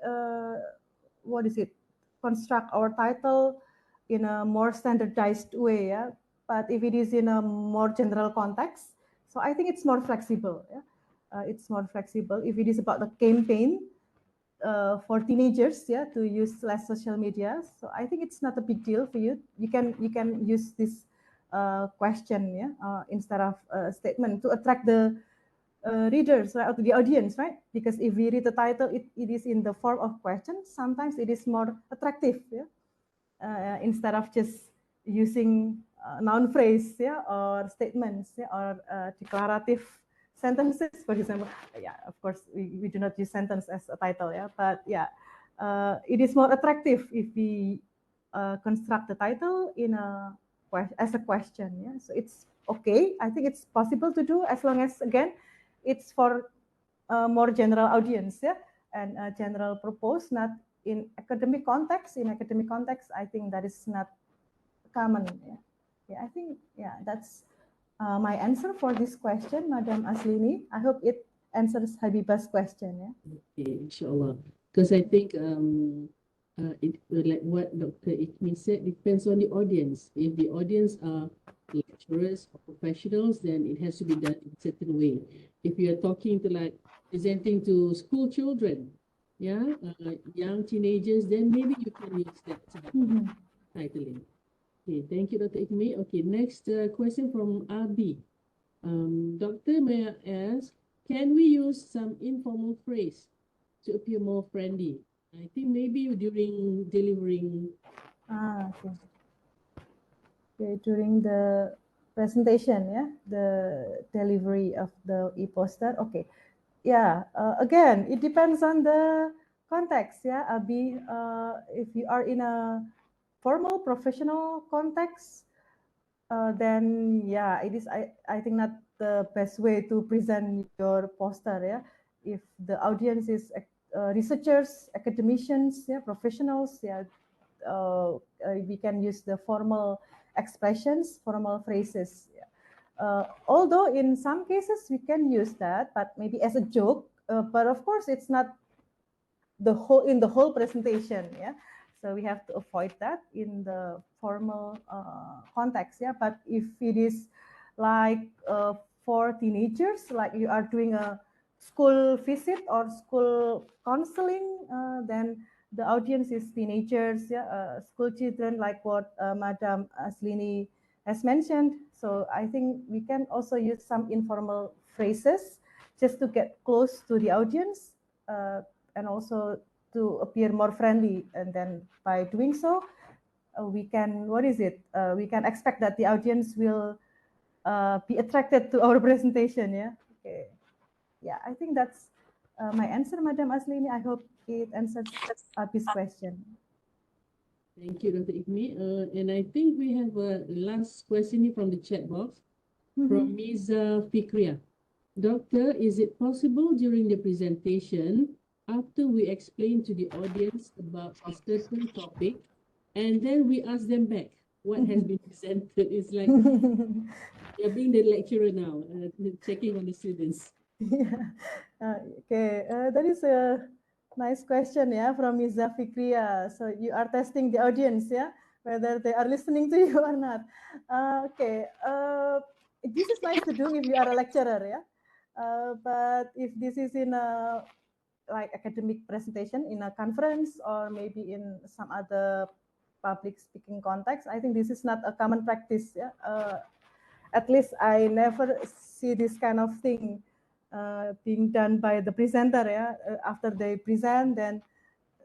construct our title in a more standardized way, yeah. But if it is in a more general context, so I think it's more flexible, yeah. It's more flexible if it is about the campaign for teenagers, yeah, to use less social media. So I think it's not a big deal for you. You can use this question, yeah, instead of a statement to attract the readers, right, or the audience, right? Because if we read the title, it is in the form of questions. Sometimes it is more attractive, yeah, instead of just using noun phrase, yeah, or statements, yeah, or declarative sentences, for example. Yeah, of course, we do not use sentence as a title, yeah, but yeah, it is more attractive if we construct the title in as a question, yeah. So it's okay. I think it's possible to do as long as, again, it's for a more general audience, yeah, and a general purpose, not in academic context. In academic context, I think that is not common. Yeah, yeah. I think, yeah, that's my answer for this question, Madam Aslini. I hope it answers Habibah's question. Yeah. Okay, inshallah. Because I think like what Dr. Ikmi said, depends on the audience. If the audience are lecturers or professionals, then it has to be done in a certain way. If you are talking to, like, presenting to school children, yeah, young teenagers, then maybe you can use that titling. Okay, thank you, Dr. Ikmi. Okay, next question from Abi. Doctor, may I ask, can we use some informal phrase to appear more friendly? I think maybe during delivering. Okay. Okay, during the presentation, yeah, the delivery of the e-poster. Okay, yeah. Again, it depends on the context, yeah, if you are in a formal professional context, then yeah, it is, I think, not the best way to present your poster, yeah. If the audience is researchers, academicians, yeah, professionals, yeah, we can use the formal expressions, formal phrases. Yeah. Although in some cases we can use that, but maybe as a joke, but of course it's not in the whole presentation, yeah. So we have to avoid that in the formal context, yeah. But if it is like for teenagers, like you are doing a school visit or school counseling, then the audience is teenagers, yeah, school children, like what Madam Aslini has mentioned. So I think we can also use some informal phrases just to get close to the audience, and also to appear more friendly. And then by doing so, we can, we can expect that the audience will be attracted to our presentation, yeah. Okay. Yeah, I think that's my answer, Madam Aslini. I hope it answers this question. Thank you, Dr. Ikmi. And I think we have a last question here from the chat box from Ms. Fikria. Doctor, is it possible during the presentation, after we explain to the audience about a certain topic, and then we ask them back what has been presented? It's like you're being the lecturer now, checking on the students. Yeah. Okay, that is a nice question, yeah, from Ms. Fikria. So you are testing the audience, yeah, whether they are listening to you or not. Okay, this is nice to do if you are a lecturer, yeah. But if this is in a like academic presentation in a conference or maybe in some other public speaking context, I think this is not a common practice, yeah. At least I never see this kind of thing being done by the presenter, yeah. After they present, then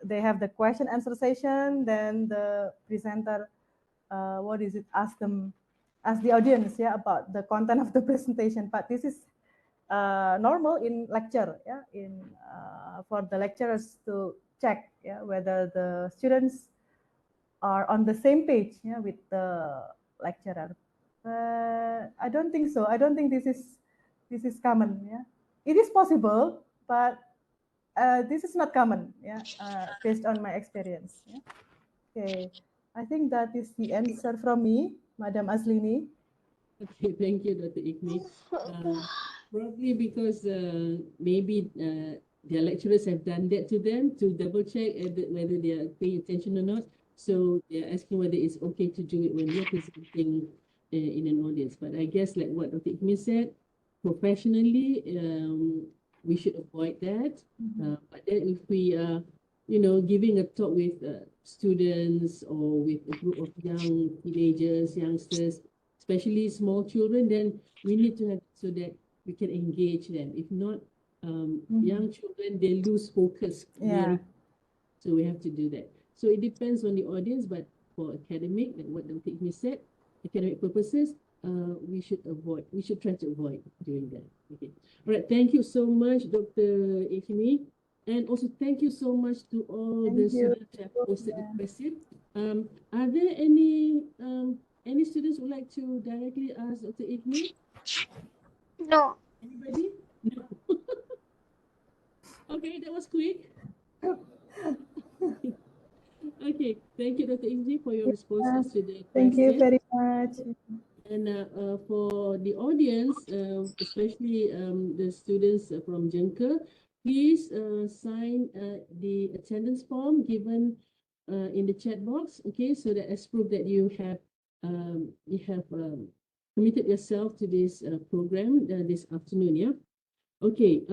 they have the question answer session, then the presenter ask the audience, yeah, about the content of the presentation. But this is normal in lecture, yeah, in for the lecturers to check, yeah, whether the students are on the same page, yeah, with the lecturer. I don't think so. I don't think this is common, yeah. It is possible, but this is not common, yeah, based on my experience, yeah. Okay, I think that is the answer from me, Madam Aslini. Okay, thank you, Dr. Ikmi. Probably because maybe their lecturers have done that to them to double check whether they are paying attention or not. So they're asking whether it's okay to do it when you're presenting in an audience. But I guess like what Dr. Ikmi said, professionally, we should avoid that. But then if we are, giving a talk with students or with a group of young teenagers, youngsters, especially small children, then we need to have so that we can engage them. If not, young children, they lose focus. Yeah. So we have to do that. So it depends on the audience, but for academic, like what Dr. Ikmi said, academic purposes, we should try to avoid doing that. Okay. All right. Thank you so much, Dr. Ikmi. And also thank you so much to all the students who have posted the question. Are there any students who would like to directly ask Dr. Ikmi? No. Anybody? No. Okay, that was quick. Okay, thank you, Dr. Ikmi, for your responses to the question. Thank you very much. And for the audience, especially the students from Jengke, please sign the attendance form given in the chat box, okay, so that as proof that you have committed yourself to this program this afternoon, yeah. Okay,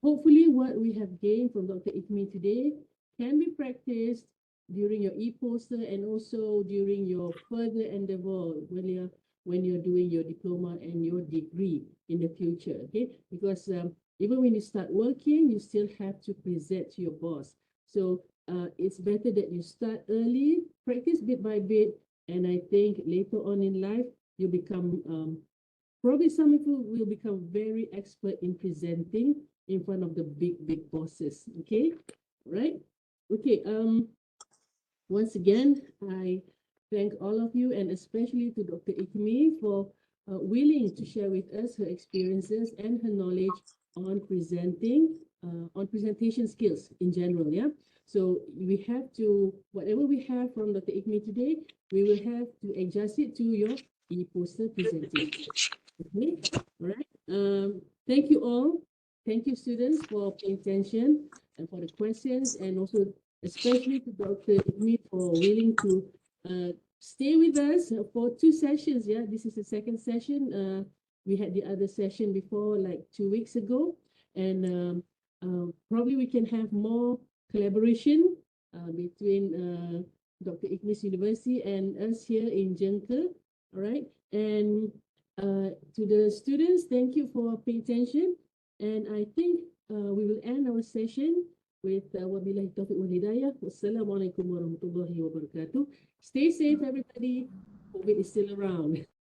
hopefully what we have gained from Dr. Ikmi today can be practiced during your e-poster and also during your further endeavor when you're doing your diploma and your degree in the future, okay? Because even when you start working, you still have to present to your boss. So it's better that you start early, practice bit by bit, and I think later on in life, you become, probably some people will become very expert in presenting in front of the big bosses, okay? right? Okay, once again, I thank all of you and especially to Dr. Ikmi for willing to share with us her experiences and her knowledge on presentation skills in general, yeah? So we have to, whatever we have from Dr. Ikmi today, we will have to adjust it to your e-poster presentation. Okay, all right. Thank you all. Thank you, students, for paying attention and for the questions, and also especially to Dr. Ikmi for willing to stay with us for 2 sessions. Yeah, this is the second session. We had the other session before, like 2 weeks ago, and probably we can have more collaboration between Dr. Ikmi's University and us here in Jengke. All right, and to the students, thank you for paying attention. And I think we will end our session with wabillahi taufiq wal hidayah. Wassalamualaikum warahmatullahi wabarakatuh. Stay safe, everybody. COVID is still around.